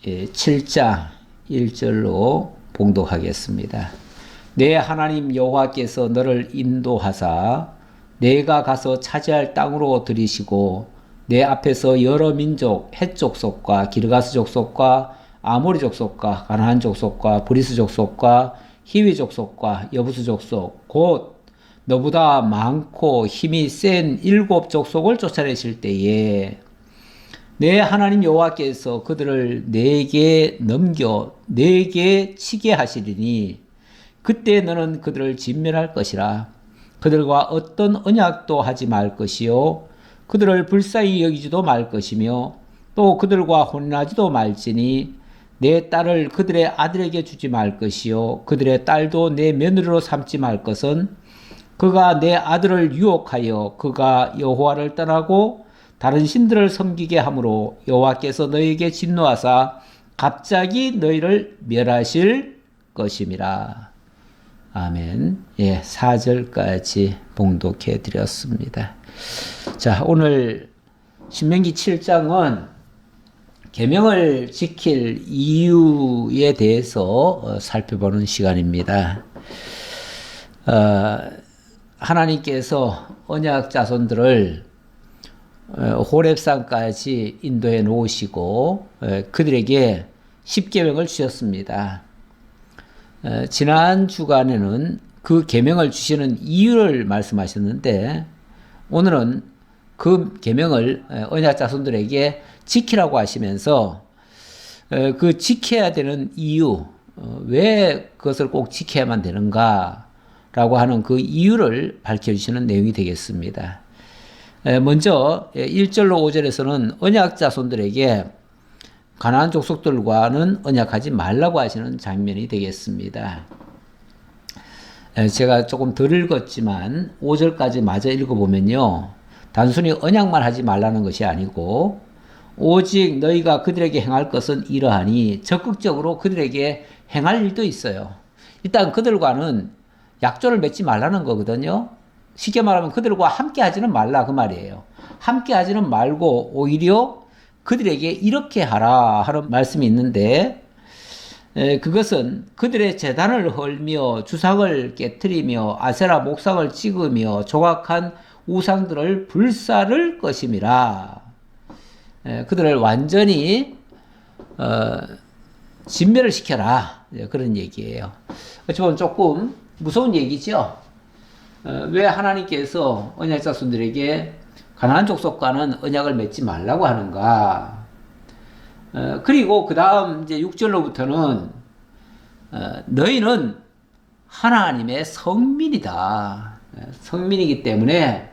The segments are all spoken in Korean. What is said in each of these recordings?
7장 1절로 봉독하겠습니다. 내 하나님 여호와께서 너를 인도하사 내가 가서 차지할 땅으로 들이시고 내 앞에서 여러 민족 헷 족속과 기르가스 족속과 아모리 족속과 가나안 족속과 브리스 족속과 히위 족속과 여부스 족속 곧 너보다 많고 힘이 센 7 족속을 쫓아내실 때에 내 하나님 여호와께서 그들을 내게 넘겨 내게 치게 하시리니 그때 너는 그들을 진멸할 것이라. 그들과 어떤 언약도 하지 말 것이요 그들을 불쌍히 여기지도 말 것이며 또 그들과 혼인하지도 말지니 내 딸을 그들의 아들에게 주지 말 것이요 그들의 딸도 내 며느리로 삼지 말 것은 그가 내 아들을 유혹하여 그가 여호와를 떠나고 다른 신들을 섬기게 하므로 여호와께서 너희에게 진노하사 갑자기 너희를 멸하실 것임이라. 아멘. 4절까지 봉독해 드렸습니다. 자, 오늘 신명기 7장은 계명을 지킬 이유에 대해서 살펴보는 시간입니다. 하나님께서 언약 자손들을 호렙산까지 인도해 놓으시고 그들에게 10계명을 주셨습니다. 지난 주간에는 그 계명을 주시는 이유를 말씀하셨는데 오늘은 그 계명을 언약 자손들에게 지키라고 하시면서 그 지켜야 되는 이유, 왜 그것을 꼭 지켜야만 되는가라고 하는 그 이유를 밝혀주시는 내용이 되겠습니다. 먼저 1절로 5절에서는 언약 자손들에게 가나안 족속들과는 언약하지 말라고 하시는 장면이 되겠습니다. 제가 조금 덜 읽었지만 5절까지 마저 읽어보면요. 단순히 언약만 하지 말라는 것이 아니고 오직 너희가 그들에게 행할 것은 이러하니 적극적으로 그들에게 행할 일도 있어요. 일단 그들과는 약조를 맺지 말라는 거거든요. 쉽게 말하면 그들과 함께 하지는 말라 그 말이에요. 함께 하지는 말고 오히려 그들에게 이렇게 하라 하는 말씀이 있는데 그것은 그들의 제단을 헐며 주상을 깨트리며 아세라 목상을 찍으며 조각한 우상들을 불사를 것임이라. 그들을 완전히 진멸을 시켜라. 그런 얘기예요. 어찌 보면 조금 무서운 얘기죠. 왜 하나님께서 언약 자손들에게 가나안 족속과는 언약을 맺지 말라고 하는가? 그리고 그 다음 이제 6절로부터는 너희는 하나님의 성민이다. 성민이기 때문에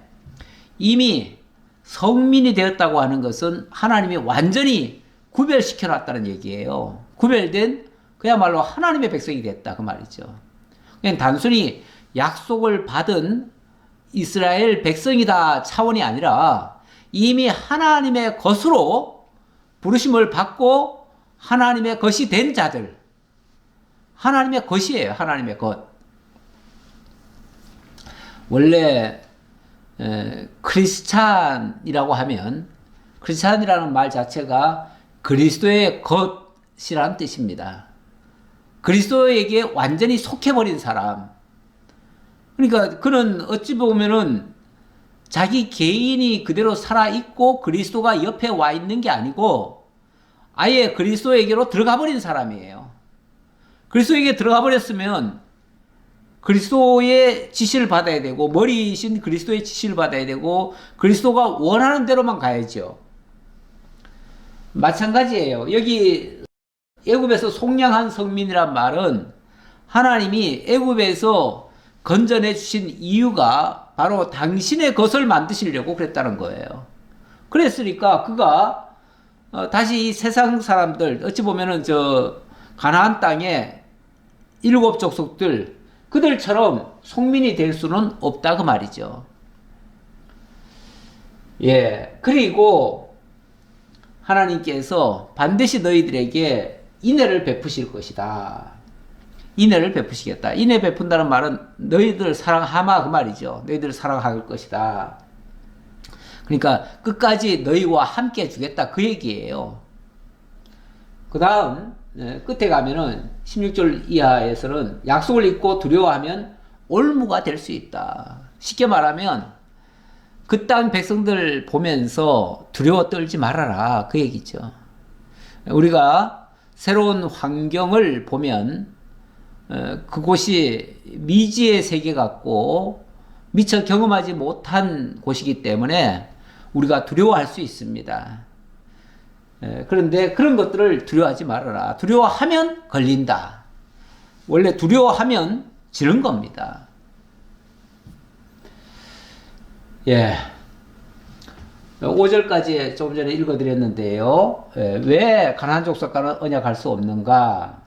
이미 성민이 되었다고 하는 것은 하나님이 완전히 구별시켜 놨다는 얘기예요. 구별된 그야말로 하나님의 백성이 됐다 그 말이죠. 그냥 단순히 약속을 받은 이스라엘 백성이다 차원이 아니라 이미 하나님의 것으로 부르심을 받고 하나님의 것이 된 자들, 하나님의 것이에요. 하나님의 것. 원래 크리스찬이라고 하면 크리스찬이라는 말 자체가 그리스도의 것이라는 뜻입니다. 그리스도에게 완전히 속해버린 사람. 그러니까 그는 어찌 보면은 자기 개인이 그대로 살아있고 그리스도가 옆에 와 있는 게 아니고 아예 그리스도에게로 들어가 버린 사람이에요. 그리스도에게 들어가 버렸으면 그리스도의 지시를 받아야 되고 머리이신 그리스도의 지시를 받아야 되고 그리스도가 원하는 대로만 가야죠. 마찬가지예요. 여기 애굽에서 속량한 성민이란 말은 하나님이 애굽에서 건져내 주신 이유가 바로 당신의 것을 만드시려고 그랬다는 거예요. 그랬으니까 그가 다시 이 세상 사람들 어찌 보면은 저 가나안 땅에 7 족속들 그들처럼 속민이 될 수는 없다 그 말이죠. 그리고 하나님께서 반드시 너희들에게 인애를 베푸실 것이다. 인애를 베푸시겠다. 인애 베푼다는 말은 너희들 사랑하마 그 말이죠. 너희들 사랑할 것이다. 그러니까 끝까지 너희와 함께 해주겠다 그 얘기예요. 그 다음 끝에 가면은 16절 이하에서는 약속을 잊고 두려워하면 올무가 될 수 있다. 쉽게 말하면 그 땅 백성들 보면서 두려워 떨지 말아라, 그 얘기죠. 우리가 새로운 환경을 보면 그곳이 미지의 세계 같고 미처 경험하지 못한 곳이기 때문에 우리가 두려워할 수 있습니다. 그런데 그런 것들을 두려워하지 말아라. 두려워하면 걸린다. 원래 두려워하면 지는 겁니다. 예. 5절까지 조금 전에 읽어드렸는데요. 왜 가나안 족속과는 언약할 수 없는가?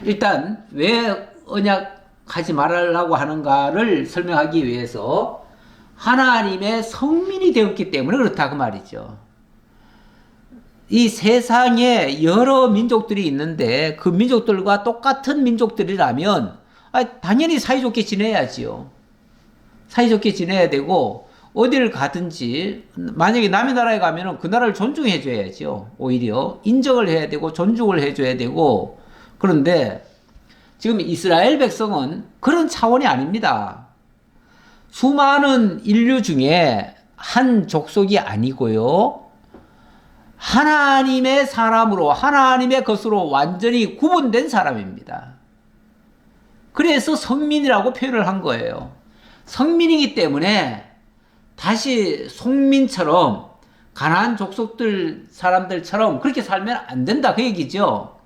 일단 왜 언약하지 말라고 하는가를 설명하기 위해서 하나님의 성민이 되었기 때문에 그렇다 그 말이죠. 이 세상에 여러 민족들이 있는데 그 민족들과 똑같은 민족들이라면 당연히 사이좋게 지내야지요. 사이좋게 지내야 되고 어디를 가든지 만약에 남의 나라에 가면은 그 나라를 존중해 줘야죠. 오히려 인정을 해야 되고 존중을 해 줘야 되고. 그런데 지금 이스라엘 백성은 그런 차원이 아닙니다. 수많은 인류 중에 한 족속이 아니고요. 하나님의 사람으로, 하나님의 것으로 완전히 구분된 사람입니다. 그래서 성민이라고 표현을 한 거예요. 성민이기 때문에 다시 송민처럼 가나안 족속들 사람들처럼 그렇게 살면 안 된다, 그 얘기죠.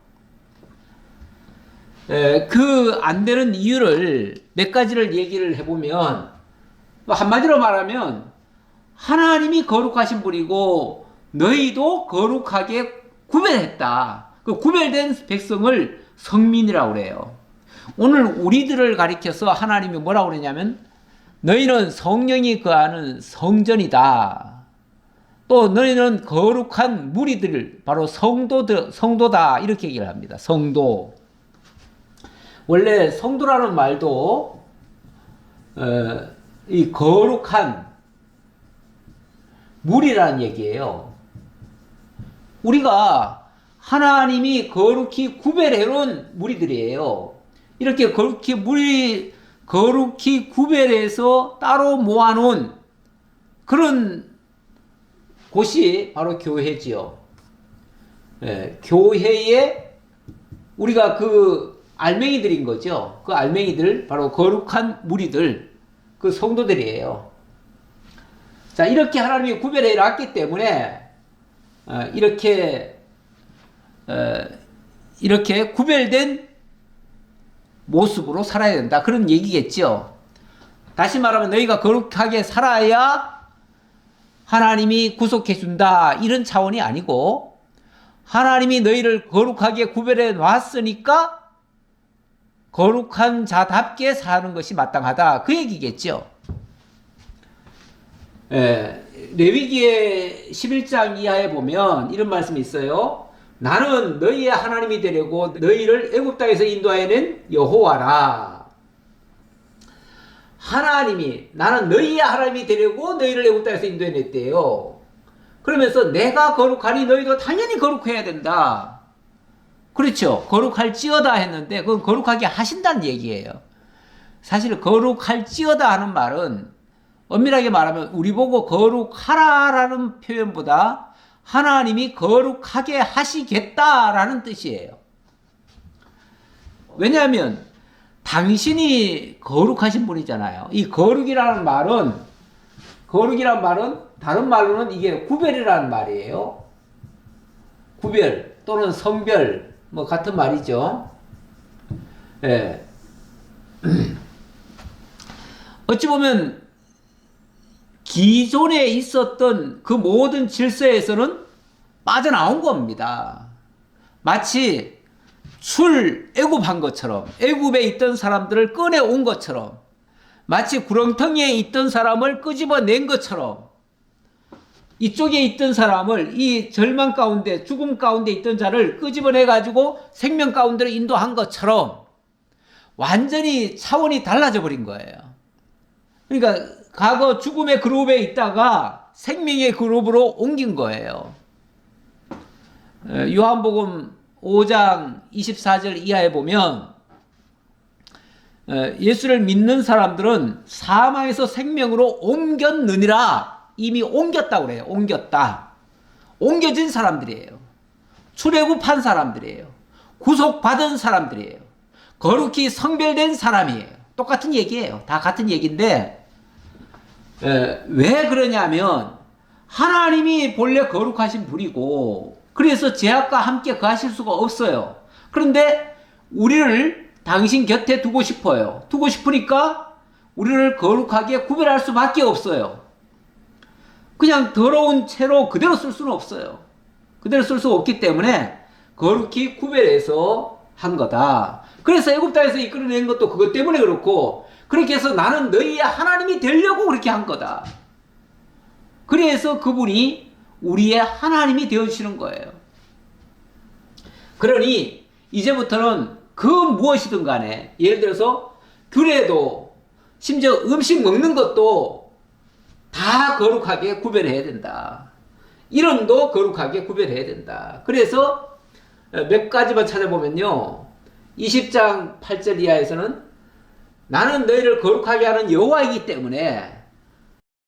그 안 되는 이유를 몇 가지를 얘기를 해보면, 한마디로 말하면 하나님이 거룩하신 분이고 너희도 거룩하게 구별했다. 그 구별된 백성을 성민이라고 그래요. 오늘 우리들을 가리켜서 하나님이 뭐라고 그러냐면 너희는 성령이 거하는 성전이다. 또 너희는 거룩한 무리들, 바로 성도다, 이렇게 얘기를 합니다. 성도. 원래 성도라는 말도 이 거룩한 무리라는 얘기예요. 우리가 하나님이 거룩히 구별해 놓은 무리들이에요. 이렇게 거룩히 구별해서 따로 모아놓은 그런 곳이 바로 교회지요. 교회에 우리가 그 알맹이들인 거죠. 그 알맹이들, 바로 거룩한 무리들, 그 성도들이에요. 자, 이렇게 하나님이 구별해 놨기 때문에 이렇게 구별된 모습으로 살아야 된다, 그런 얘기겠죠. 다시 말하면 너희가 거룩하게 살아야 하나님이 구속해 준다, 이런 차원이 아니고 하나님이 너희를 거룩하게 구별해 놨으니까 거룩한 자답게 사는 것이 마땅하다, 그 얘기겠죠. 레위기의 11장 이하에 보면 이런 말씀이 있어요. 나는 너희의 하나님이 되려고 너희를 애굽 땅에서 인도하여낸 여호와라. 하나님이, 나는 너희의 하나님이 되려고 너희를 애굽 땅에서 인도해냈대요. 그러면서 내가 거룩하니 너희도 당연히 거룩해야 된다. 그렇죠. 거룩할지어다 했는데 그건 거룩하게 하신다는 얘기예요. 사실 거룩할지어다 하는 말은 엄밀하게 말하면 우리 보고 거룩하라라는 표현보다 하나님이 거룩하게 하시겠다라는 뜻이에요. 왜냐하면 당신이 거룩하신 분이잖아요. 이 거룩이라는 말은 다른 말로는 이게 구별이라는 말이에요. 구별 또는 성별, 뭐 같은 말이죠. 어찌 보면 기존에 있었던 그 모든 질서에서는 빠져나온 겁니다. 마치 출애굽한 것처럼, 애굽에 있던 사람들을 꺼내온 것처럼, 마치 구렁텅이에 있던 사람을 끄집어낸 것처럼, 이쪽에 있던 사람을, 이 절망 가운데, 죽음 가운데 있던 자를 끄집어내 가지고 생명 가운데로 인도한 것처럼 완전히 차원이 달라져 버린 거예요. 그러니까 과거 죽음의 그룹에 있다가 생명의 그룹으로 옮긴 거예요. 요한복음 5장 24절 이하에 보면 예수를 믿는 사람들은 사망에서 생명으로 옮겼느니라. 이미 옮겼다고 그래요. 옮겼다. 옮겨진 사람들이에요. 출애굽한 사람들이에요. 구속받은 사람들이에요. 거룩히 성별된 사람이에요. 똑같은 얘기예요. 다 같은 얘기인데 왜 그러냐면 하나님이 본래 거룩하신 분이고 그래서 죄악과 함께 거하실 수가 없어요. 그런데 우리를 당신 곁에 두고 싶어요. 두고 싶으니까 우리를 거룩하게 구별할 수밖에 없어요. 그냥 더러운 채로 그대로 쓸 수는 없어요. 그대로 쓸 수 없기 때문에 거룩히 구별해서 한 거다. 그래서 애굽 땅에서 이끌어낸 것도 그것 때문에 그렇고 그렇게 해서 나는 너희의 하나님이 되려고 그렇게 한 거다. 그래서 그분이 우리의 하나님이 되어주시는 거예요. 그러니 이제부터는 그 무엇이든 간에 예를 들어서 규례도 심지어 음식 먹는 것도 다 거룩하게 구별해야 된다. 이름도 거룩하게 구별해야 된다. 그래서 몇 가지만 찾아보면요. 20장 8절 이하에서는 나는 너희를 거룩하게 하는 여호와이기 때문에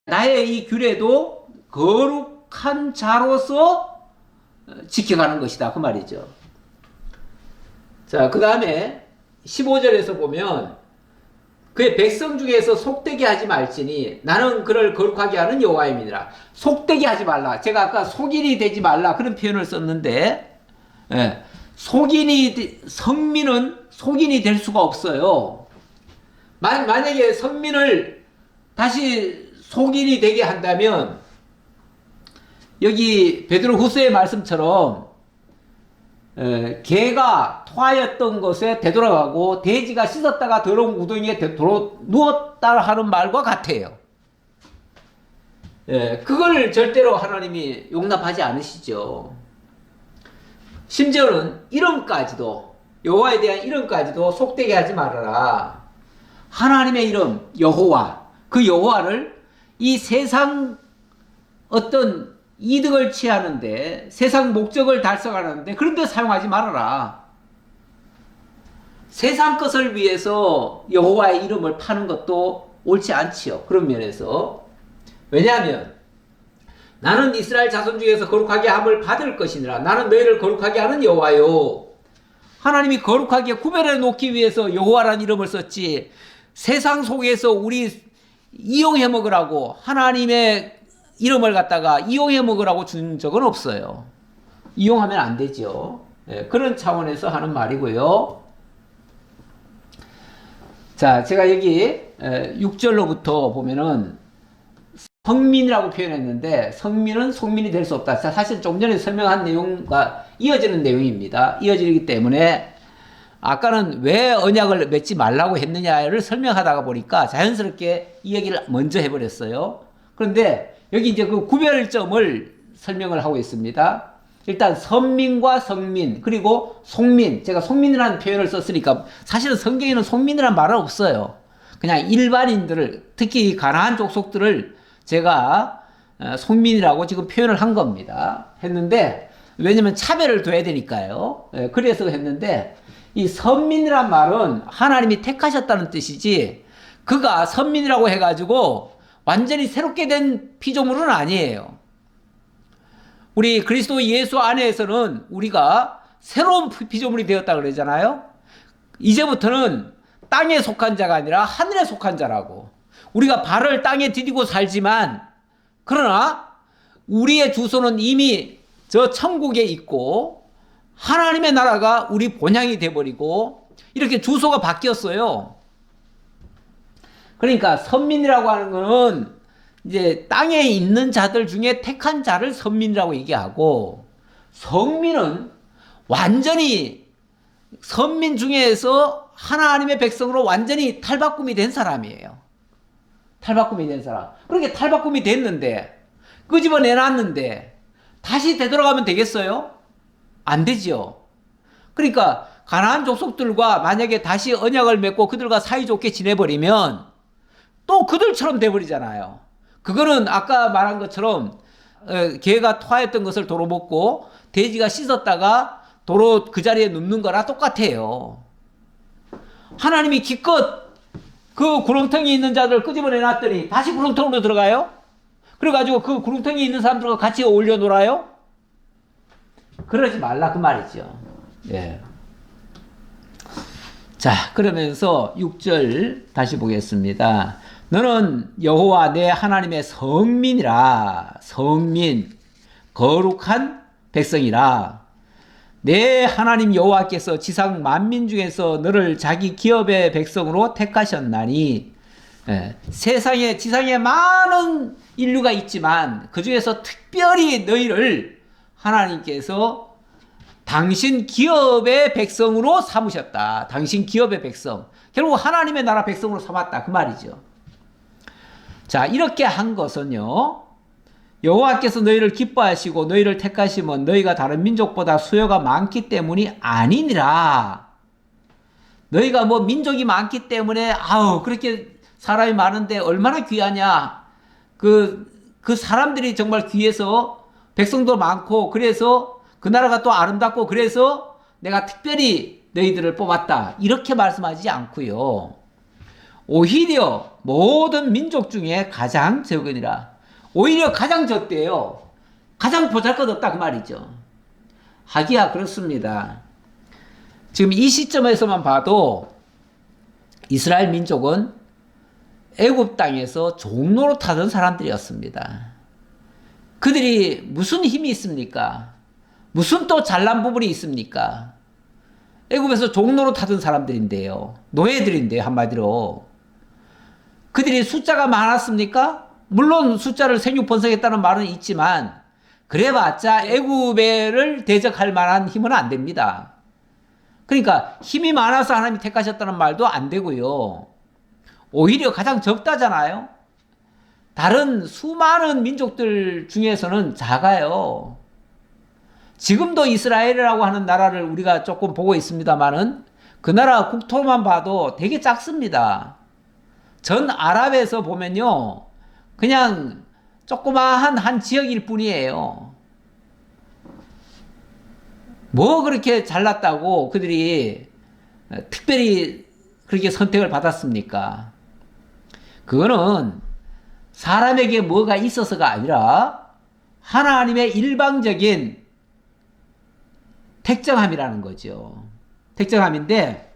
나의 이 규례도 거룩한 자로서 지켜가는 것이다. 그 말이죠. 자, 그 다음에 15절에서 보면 그의 백성 중에서 속되게 하지 말지니 나는 그를 거룩하게 하는 여호와입니다. 속되게 하지 말라. 제가 아까 속인이 되지 말라 그런 표현을 썼는데 성민은 속인이 될 수가 없어요. 만약에 성민을 다시 속인이 되게 한다면 여기 베드로후서의 말씀처럼 개가 토하였던 것에 되돌아가고 돼지가 씻었다가 더러운 우동이에 누웠다 하는 말과 같아요. 그걸 절대로 하나님이 용납하지 않으시죠. 심지어는 이름까지도 여호와에 대한 이름까지도 속되게 하지 말아라. 하나님의 이름 여호와, 그 여호와를 이 세상 어떤 이득을 취하는데 세상 목적을 달성하는데 그런 데 사용하지 말아라. 세상 것을 위해서 여호와의 이름을 파는 것도 옳지 않지요. 그런 면에서. 왜냐하면 나는 이스라엘 자손 중에서 거룩하게 함을 받을 것이니라. 나는 너희를 거룩하게 하는 여호와요. 하나님이 거룩하게 구별해 놓기 위해서 여호와라는 이름을 썼지 세상 속에서 우리 이용해 먹으라고 하나님의 이름을 갖다가 이용해 먹으라고 준 적은 없어요. 이용하면 안 되죠. 그런 차원에서 하는 말이고요. 자, 제가 여기 6절로부터 보면은 성민이라고 표현했는데 성민은 속민이 될 수 없다. 사실 좀 전에 설명한 내용과 이어지는 내용입니다. 이어지기 때문에 아까는 왜 언약을 맺지 말라고 했느냐를 설명하다가 보니까 자연스럽게 이 얘기를 먼저 해버렸어요. 그런데 여기 이제 그 구별점을 설명을 하고 있습니다. 일단 선민과 성민 그리고 속민, 제가 속민이라는 표현을 썼으니까 사실은 성경에는 속민이라는 말은 없어요. 그냥 일반인들을, 특히 가나안 족속들을 제가 속민이라고 지금 표현을 한 겁니다. 했는데 왜냐면 차별을 둬야 되니까요. 그래서 했는데 이 선민이란 말은 하나님이 택하셨다는 뜻이지 그가 선민이라고 해가지고 완전히 새롭게 된 피조물은 아니에요. 우리 그리스도 예수 안에서는 우리가 새로운 피조물이 되었다 그러잖아요. 이제부터는 땅에 속한 자가 아니라 하늘에 속한 자라고. 우리가 발을 땅에 디디고 살지만 그러나 우리의 주소는 이미 저 천국에 있고 하나님의 나라가 우리 본향이 돼버리고 이렇게 주소가 바뀌었어요. 그러니까 선민이라고 하는 거는 이제 땅에 있는 자들 중에 택한 자를 선민이라고 얘기하고 성민은 완전히 선민 중에서 하나님의 백성으로 완전히 탈바꿈이 된 사람이에요. 탈바꿈이 된 사람. 그렇게 탈바꿈이 됐는데 끄집어내놨는데 다시 되돌아가면 되겠어요? 안 되죠. 그러니까 가나안 족속들과 만약에 다시 언약을 맺고 그들과 사이좋게 지내버리면 또 그들처럼 돼버리잖아요. 그거는 아까 말한 것처럼 개가 토하였던 것을 도로 먹고 돼지가 씻었다가 도로 그 자리에 눕는 거랑 똑같아요. 하나님이 기껏 그 구렁텅이 있는 자들 끄집어내 놨더니 다시 구렁텅으로 들어가요? 그래가지고 그 구렁텅이 있는 사람들과 같이 어울려 놀아요? 그러지 말라 그 말이죠. 예. 자, 그러면서 6절 다시 보겠습니다. 너는 여호와 내 하나님의 성민이라. 성민, 거룩한 백성이라. 내 하나님 여호와께서 지상 만민 중에서 너를 자기 기업의 백성으로 택하셨나니. 예, 세상에 지상에 많은 인류가 있지만 그 중에서 특별히 너희를 하나님께서 당신 기업의 백성으로 삼으셨다. 당신 기업의 백성. 결국 하나님의 나라 백성으로 삼았다. 그 말이죠. 자, 이렇게 한 것은요, 여호와께서 너희를 기뻐하시고 너희를 택하시면 너희가 다른 민족보다 수요가 많기 때문이 아니니라. 너희가 뭐 민족이 많기 때문에 그렇게 사람이 많은데 얼마나 귀하냐. 그 사람들이 정말 귀해서 백성도 많고 그래서 그 나라가 또 아름답고 그래서 내가 특별히 너희들을 뽑았다. 이렇게 말씀하지 않고요. 오히려 모든 민족 중에 가장 적으니라. 오히려 가장 적대요. 가장 보잘것없다 그 말이죠. 하기야 그렇습니다. 지금 이 시점에서만 봐도 이스라엘 민족은 애굽 땅에서 종노릇하던 사람들이었습니다. 그들이 무슨 힘이 있습니까? 무슨 또 잘난 부분이 있습니까? 애굽에서 종노릇하던 사람들인데요. 노예들인데요, 한마디로. 그들이 숫자가 많았습니까? 물론 숫자를 생육번성했다는 말은 있지만 그래봤자 애굽을 대적할 만한 힘은 안 됩니다. 그러니까 힘이 많아서 하나님이 택하셨다는 말도 안 되고요. 오히려 가장 적다잖아요. 다른 수많은 민족들 중에서는 작아요. 지금도 이스라엘이라고 하는 나라를 우리가 조금 보고 있습니다만은 그 나라 국토만 봐도 되게 작습니다. 전 아랍에서 보면요, 그냥 조그마한 한 지역일 뿐이에요. 뭐 그렇게 잘났다고 그들이 특별히 그렇게 선택을 받았습니까? 그거는 사람에게 뭐가 있어서가 아니라 하나님의 일방적인 택정함이라는 거죠. 택정함인데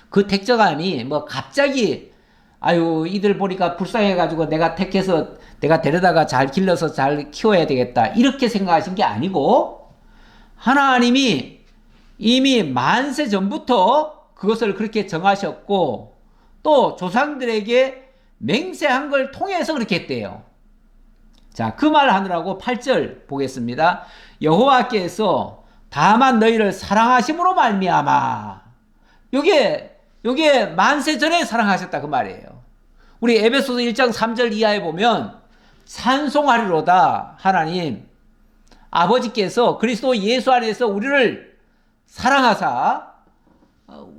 그 택정함이 뭐 갑자기 이들 보니까 불쌍해가지고 내가 택해서 내가 데려다가 잘 길러서 잘 키워야 되겠다 이렇게 생각하신 게 아니고 하나님이 이미 만세 전부터 그것을 그렇게 정하셨고 또 조상들에게 맹세한 걸 통해서 그렇게 했대요. 자, 그 말 하느라고 8절 보겠습니다. 여호와께서 다만 너희를 사랑하심으로 말미암아. 요게 만세 전에 사랑하셨다 그 말이에요. 우리 에베소서 1장 3절 이하에 보면 찬송하리로다. 하나님 아버지께서 그리스도 예수 안에서 우리를 사랑하사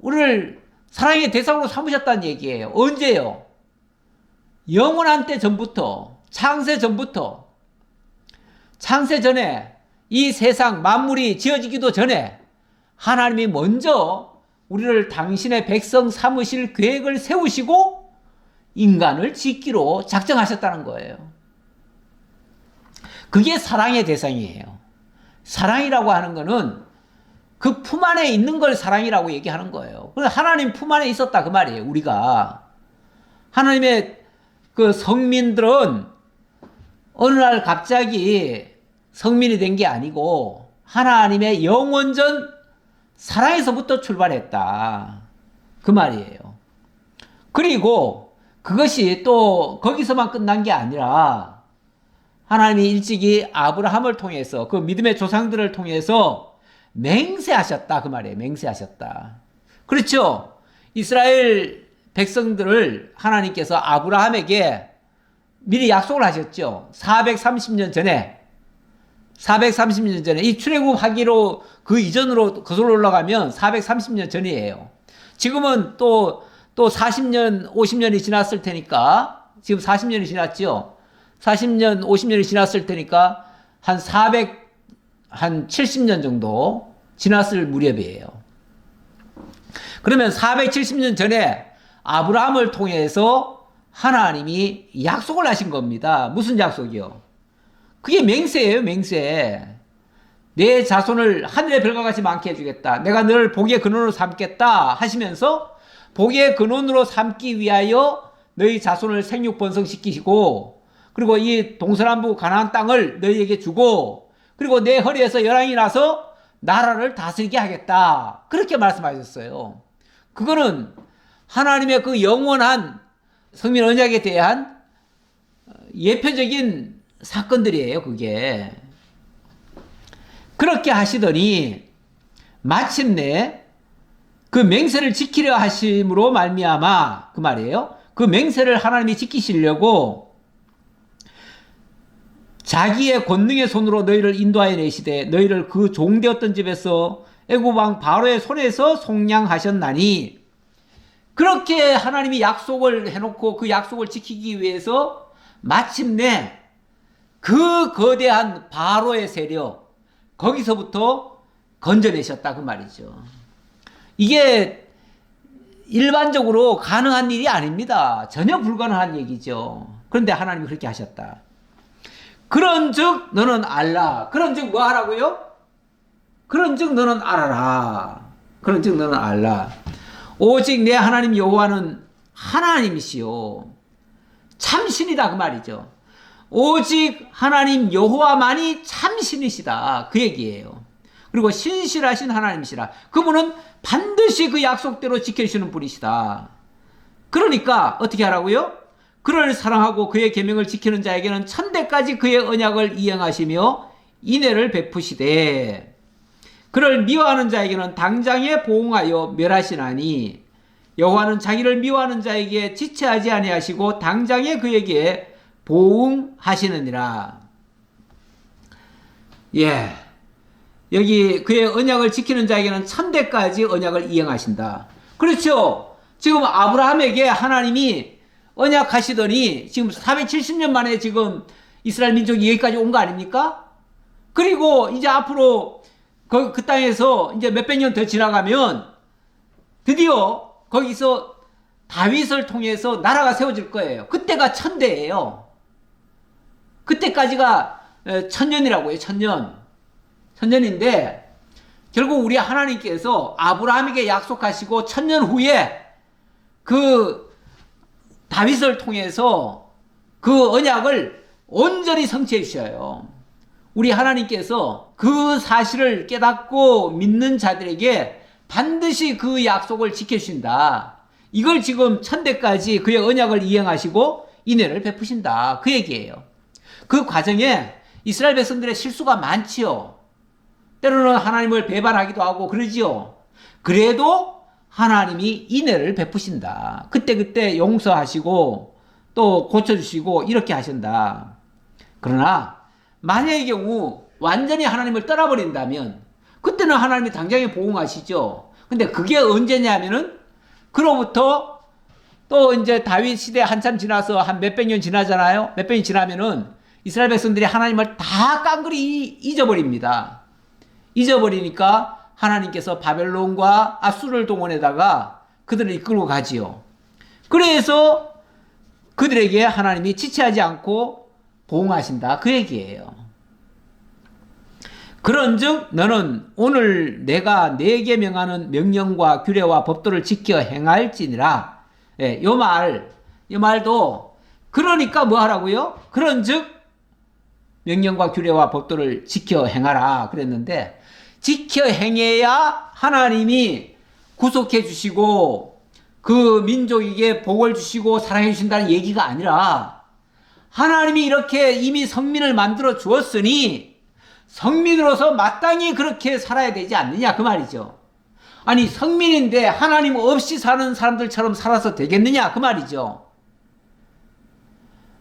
우리를 사랑의 대상으로 삼으셨다는 얘기예요. 언제요? 영원한 때 전부터, 창세 전부터, 창세 전에 이 세상 만물이 지어지기도 전에 하나님이 먼저 우리를 당신의 백성 삼으실 계획을 세우시고 인간을 짓기로 작정하셨다는 거예요. 그게 사랑의 대상이에요. 사랑이라고 하는 거는 그 품 안에 있는 걸 사랑이라고 얘기하는 거예요. 그래서 하나님 품 안에 있었다 그 말이에요. 우리가 하나님의 그 성민들은 어느 날 갑자기 성민이 된 게 아니고 하나님의 영원전 사랑에서부터 출발했다 그 말이에요. 그리고 그것이 또 거기서만 끝난 게 아니라 하나님이 일찍이 아브라함을 통해서 그 믿음의 조상들을 통해서 맹세하셨다 그 말이에요. 맹세하셨다. 그렇죠. 이스라엘 백성들을 하나님께서 아브라함에게 미리 약속을 하셨죠. 430년 전에 이 출애굽하기로 그 이전으로 거슬러 올라가면 430년 전이에요. 지금은 또 40년 50년이 지났을 테니까 지금 40년이 지났죠. 40년, 50년이 지났을 테니까 한 70년 정도 지났을 무렵이에요. 그러면 470년 전에 아브라함을 통해서 하나님이 약속을 하신 겁니다. 무슨 약속이요? 그게 맹세예요, 맹세. 내 자손을 하늘의 별과 같이 많게 해주겠다. 내가 너를 복의 근원으로 삼겠다 하시면서 복의 근원으로 삼기 위하여 너희 자손을 생육 번성시키시고, 그리고 이 동서남북 가나안 땅을 너희에게 주고, 그리고 내 허리에서 열왕이 나서 나라를 다스리게 하겠다. 그렇게 말씀하셨어요. 그거는 하나님의 그 영원한 성민 언약에 대한 예표적인 사건들이에요, 그게. 그렇게 하시더니 마침내 그 맹세를 지키려 하심으로 말미암아, 그 말이에요. 그 맹세를 하나님이 지키시려고 자기의 권능의 손으로 너희를 인도하여 내시되 너희를 그 종되었던 집에서 애굽 왕 바로의 손에서 속량하셨나니, 그렇게 하나님이 약속을 해놓고 그 약속을 지키기 위해서 마침내 그 거대한 바로의 세력, 거기서부터 건져내셨다, 그 말이죠. 이게 일반적으로 가능한 일이 아닙니다. 전혀 불가능한 얘기죠. 그런데 하나님이 그렇게 하셨다. 그런즉 너는 알라. 그런즉 뭐 하라고요? 그런즉 너는 알아라. 그런즉 너는 알라. 오직 내 하나님 여호와는 하나님이시요 참신이다, 그 말이죠. 오직 하나님 여호와만이 참신이시다, 그 얘기예요. 그리고 신실하신 하나님이시라. 그분은 반드시 그 약속대로 지켜주시는 분이시다. 그러니까 어떻게 하라고요? 그를 사랑하고 그의 계명을 지키는 자에게는 천대까지 그의 언약을 이행하시며 인애를 베푸시되, 그를 미워하는 자에게는 당장에 보응하여 멸하시나니, 여호와는 자기를 미워하는 자에게 지체하지 아니하시고 당장에 그에게 보응하시느니라. 예, 여기 그의 언약을 지키는 자에게는 천대까지 언약을 이행하신다. 그렇죠. 지금 아브라함에게 하나님이 언약하시더니 지금 470년 만에 지금 이스라엘 민족이 여기까지 온 거 아닙니까? 그리고 이제 앞으로 그 땅에서 이제 몇백 년 더 지나가면 드디어 거기서 다윗을 통해서 나라가 세워질 거예요. 그때가 천대예요. 그때까지가 천년이라고 해요. 천년인데 결국 우리 하나님께서 아브라함에게 약속하시고 천년 후에 그 다윗을 통해서 그 언약을 온전히 성취해 주셔요. 우리 하나님께서 그 사실을 깨닫고 믿는 자들에게 반드시 그 약속을 지켜주신다. 이걸 지금 천대까지 그의 언약을 이행하시고 인애를 베푸신다, 그 얘기예요. 그 과정에 이스라엘 백성들의 실수가 많지요. 때로는 하나님을 배반하기도 하고 그러지요. 그래도 하나님이 인애를 베푸신다. 그때그때 용서하시고 또 고쳐주시고 이렇게 하신다. 그러나 만약의 경우 완전히 하나님을 떠나버린다면 그때는 하나님이 당장에 보응하시죠. 근데 그게 언제냐면은 그로부터 또 이제 다윗 시대 한참 지나서 한 몇백 년 지나잖아요. 몇백 년 지나면은 이스라엘 백성들이 하나님을 다 깡그리 잊어버립니다. 잊어버리니까 하나님께서 바벨론과 앗수르를 동원해다가 그들을 이끌고 가지요. 그래서 그들에게 하나님이 지체하지 않고 보응하신다, 그 얘기예요. 그런즉 너는 오늘 내가 네게 명하는 명령과 규례와 법도를 지켜 행할지니라. 예, 이 말도 그러니까 뭐 하라고요? 그런즉 명령과 규례와 법도를 지켜 행하라 그랬는데, 지켜 행해야 하나님이 구속해 주시고 그 민족에게 복을 주시고 사랑해 주신다는 얘기가 아니라, 하나님이 이렇게 이미 성민을 만들어 주었으니 성민으로서 마땅히 그렇게 살아야 되지 않느냐, 그 말이죠. 아니 성민인데 하나님 없이 사는 사람들처럼 살아서 되겠느냐, 그 말이죠.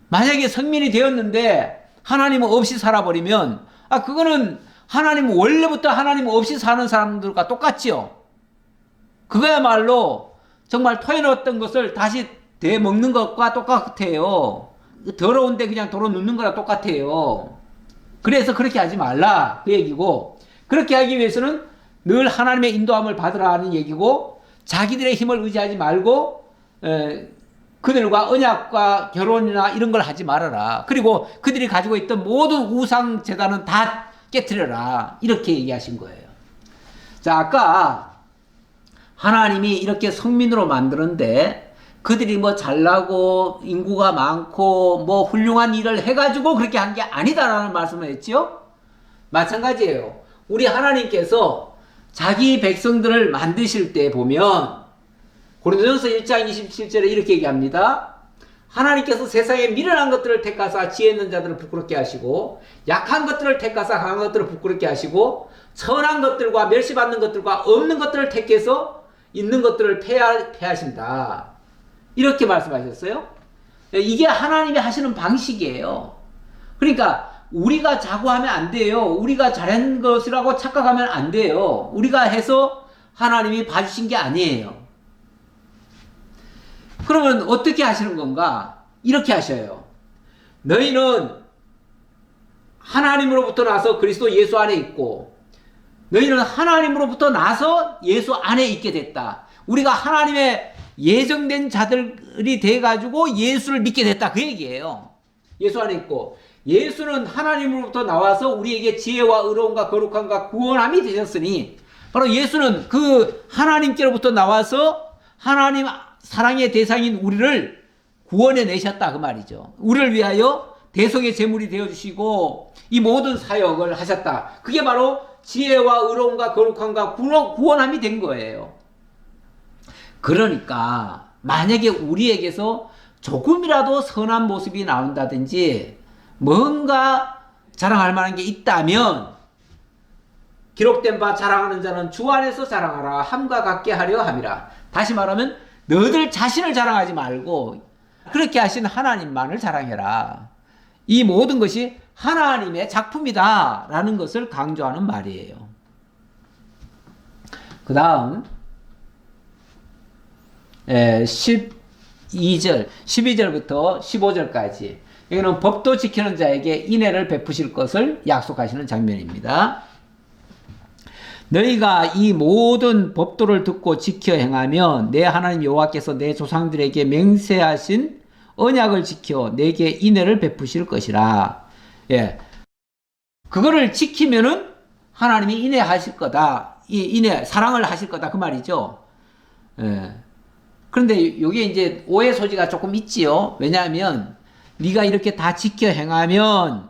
만약에 성민이 되었는데 하나님 없이 살아버리면 그거는 하나님 원래부터 하나님 없이 사는 사람들과 똑같지요. 그거야말로 정말 토해놓았던 것을 다시 되먹는 것과 똑같아요. 더러운데 그냥 도로 눕는 거랑 똑같아요. 그래서 그렇게 하지 말라 그 얘기고, 그렇게 하기 위해서는 늘 하나님의 인도함을 받으라 하는 얘기고, 자기들의 힘을 의지하지 말고 그들과 언약과 결혼이나 이런 걸 하지 말아라. 그리고 그들이 가지고 있던 모든 우상 제단은 다 깨트려라. 이렇게 얘기하신 거예요. 자, 아까 하나님이 이렇게 성민으로 만드는데 그들이 뭐 잘나고 인구가 많고 뭐 훌륭한 일을 해가지고 그렇게 한 게 아니다라는 말씀을 했죠. 마찬가지예요. 우리 하나님께서 자기 백성들을 만드실 때 보면 고린도전서 1장 27절에 이렇게 얘기합니다. 하나님께서 세상에 미련한 것들을 택하사 지혜 있는 자들을 부끄럽게 하시고, 약한 것들을 택하사 강한 것들을 부끄럽게 하시고, 선한 것들과 멸시받는 것들과 없는 것들을 택해서 있는 것들을 폐하신다. 이렇게 말씀하셨어요. 이게 하나님이 하시는 방식이에요. 그러니까 우리가 자고하면 안 돼요. 우리가 잘한 것이라고 착각하면 안 돼요. 우리가 해서 하나님이 봐주신 게 아니에요. 그러면 어떻게 하시는 건가? 이렇게 하셔요. 너희는 하나님으로부터 나서 그리스도 예수 안에 있고, 너희는 하나님으로부터 나서 예수 안에 있게 됐다. 우리가 하나님의 예정된 자들이 돼가지고 예수를 믿게 됐다. 그 얘기예요. 예수 안에 있고, 예수는 하나님으로부터 나와서 우리에게 지혜와 의로움과 거룩함과 구원함이 되셨으니, 바로 예수는 그 하나님께로부터 나와서 하나님 사랑의 대상인 우리를 구원해 내셨다 그 말이죠. 우리를 위하여 대속의 제물이 되어주시고 이 모든 사역을 하셨다. 그게 바로 지혜와 의로움과 거룩함과 구원함이 된 거예요. 그러니까 만약에 우리에게서 조금이라도 선한 모습이 나온다든지 뭔가 자랑할 만한 게 있다면, 기록된 바 자랑하는 자는 주 안에서 자랑하라. 함과 같게 하려 함이라. 다시 말하면 너희들 자신을 자랑하지 말고 그렇게 하신 하나님만을 자랑해라. 이 모든 것이 하나님의 작품이다 라는 것을 강조하는 말이에요. 그 다음 12절부터 15절까지 여기는 법도 지키는 자에게 인애를 베푸실 것을 약속하시는 장면입니다. 너희가 이 모든 법도를 듣고 지켜 행하면 내 하나님 여호와께서 내 조상들에게 맹세하신 언약을 지켜 내게 인애를 베푸실 것이라. 예, 그거를 지키면은 하나님이 인애하실 거다. 이 인애 사랑을 하실 거다 그 말이죠. 예. 그런데 여기에 이제 오해 소지가 조금 있지요. 왜냐하면 네가 이렇게 다 지켜 행하면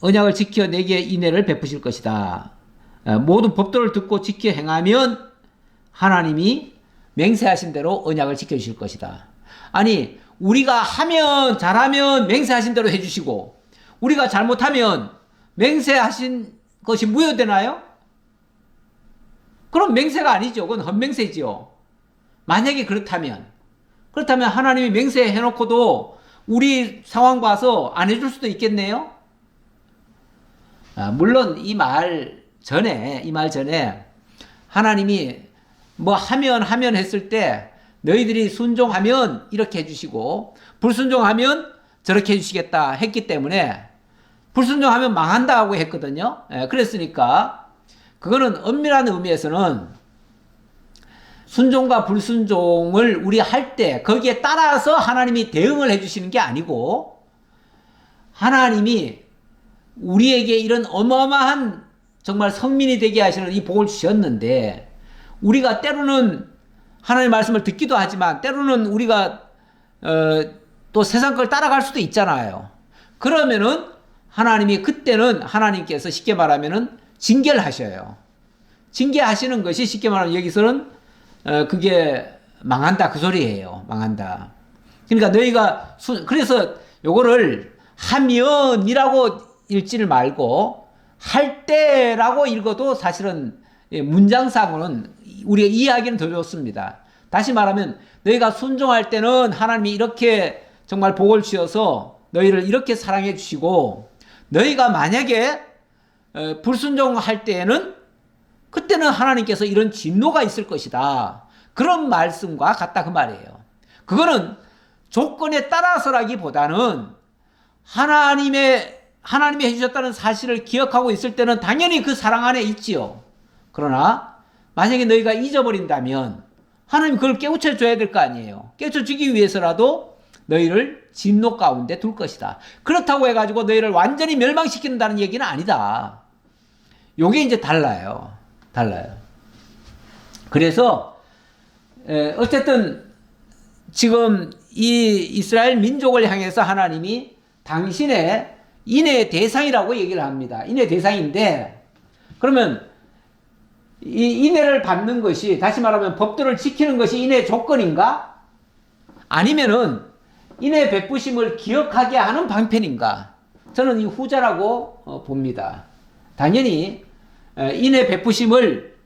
언약을 지켜 내게 인애를 베푸실 것이다. 모든 법도를 듣고 지켜 행하면 하나님이 맹세하신 대로 언약을 지켜주실 것이다. 아니 우리가 하면 잘하면 맹세하신 대로 해주시고 우리가 잘못하면 맹세하신 것이 무효되나요? 그럼 맹세가 아니죠. 그건 헛맹세죠. 만약에 그렇다면 하나님이 맹세해놓고도 우리 상황 봐서 안 해줄 수도 있겠네요. 물론 이 말 전에 하나님이 뭐 하면 했을 때 너희들이 순종하면 이렇게 해주시고 불순종하면 저렇게 해주시겠다 했기 때문에 불순종하면 망한다고 했거든요. 그랬으니까 그거는 엄밀한 의미에서는 순종과 불순종을 우리 할 때 거기에 따라서 하나님이 대응을 해주시는 게 아니고 하나님이 우리에게 이런 어마어마한 정말 성민이 되게 하시는 이 복을 주셨는데 우리가 때로는 하나님의 말씀을 듣기도 하지만 때로는 우리가 또 세상 걸 따라갈 수도 있잖아요. 그러면은 하나님이 그때는 하나님께서 쉽게 말하면은 징계를 하셔요. 징계하시는 것이 쉽게 말하면 여기서는 그게 망한다 그 소리예요. 망한다. 그러니까 너희가 그래서 요거를 하면이라고 읽지를 말고 할 때라고 읽어도 사실은 문장상으로는 우리가 이해하기는 더 좋습니다. 다시 말하면 너희가 순종할 때는 하나님이 이렇게 정말 복을 주셔서 너희를 이렇게 사랑해 주시고 너희가 만약에 불순종할 때에는 그때는 하나님께서 이런 진노가 있을 것이다. 그런 말씀과 같다 그 말이에요. 그거는 조건에 따라서라기보다는 하나님이 해주셨다는 사실을 기억하고 있을 때는 당연히 그 사랑 안에 있지요. 그러나 만약에 너희가 잊어버린다면 하나님 그걸 깨우쳐 줘야 될 거 아니에요. 깨우쳐 주기 위해서라도 너희를 진노 가운데 둘 것이다. 그렇다고 해가지고 너희를 완전히 멸망시킨다는 얘기는 아니다. 요게 이제 달라요. 그래서 어쨌든 지금 이 이스라엘 민족을 향해서 하나님이 당신의 인의 대상이라고 얘기를 합니다. 인의 대상인데, 그러면 이 인애를 받는 것이, 다시 말하면 법도를 지키는 것이 인의 조건인가? 아니면은 인의 베푸심을 기억하게 하는 방편인가? 저는 이 후자라고 봅니다. 당연히 인의 베푸심을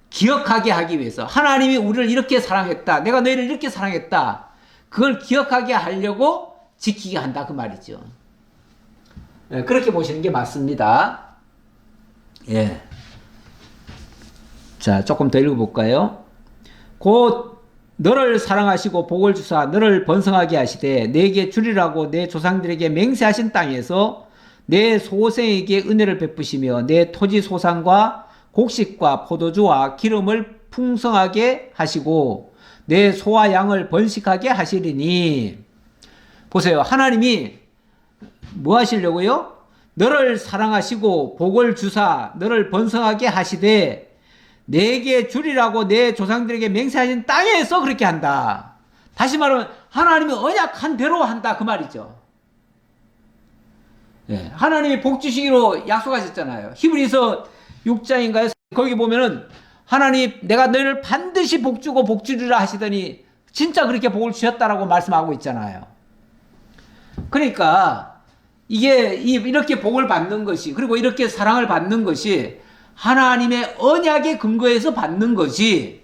기억하게 하기 위해서, 하나님이 우리를 이렇게 사랑했다, 내가 너희를 이렇게 사랑했다, 그걸 기억하게 하려고 지키게 한다, 그 말이죠. 그렇게 보시는 게 맞습니다. 예. 자, 조금 더 읽어볼까요? 곧 너를 사랑하시고 복을 주사 너를 번성하게 하시되 내게 주리라고 내 조상들에게 맹세하신 땅에서 내 소생에게 은혜를 베푸시며 내 토지 소산과 곡식과 포도주와 기름을 풍성하게 하시고 내 소와 양을 번식하게 하시리니. 보세요. 하나님이 뭐 하시려고요? 너를 사랑하시고 복을 주사 너를 번성하게 하시되 내게 주리라고 내 조상들에게 맹세하신 땅에서 그렇게 한다. 다시 말하면 하나님이 언약한 대로 한다, 그 말이죠. 예, 하나님이 복 주시기로 약속하셨잖아요. 히브리서 6장인가요? 거기 보면은 하나님 내가 너희를 반드시 복 주고 복 주리라 하시더니 진짜 그렇게 복을 주셨다라고 말씀하고 있잖아요. 그러니까 이게 이렇게 복을 받는 것이, 그리고 이렇게 사랑을 받는 것이 하나님의 언약에 근거해서 받는 것이,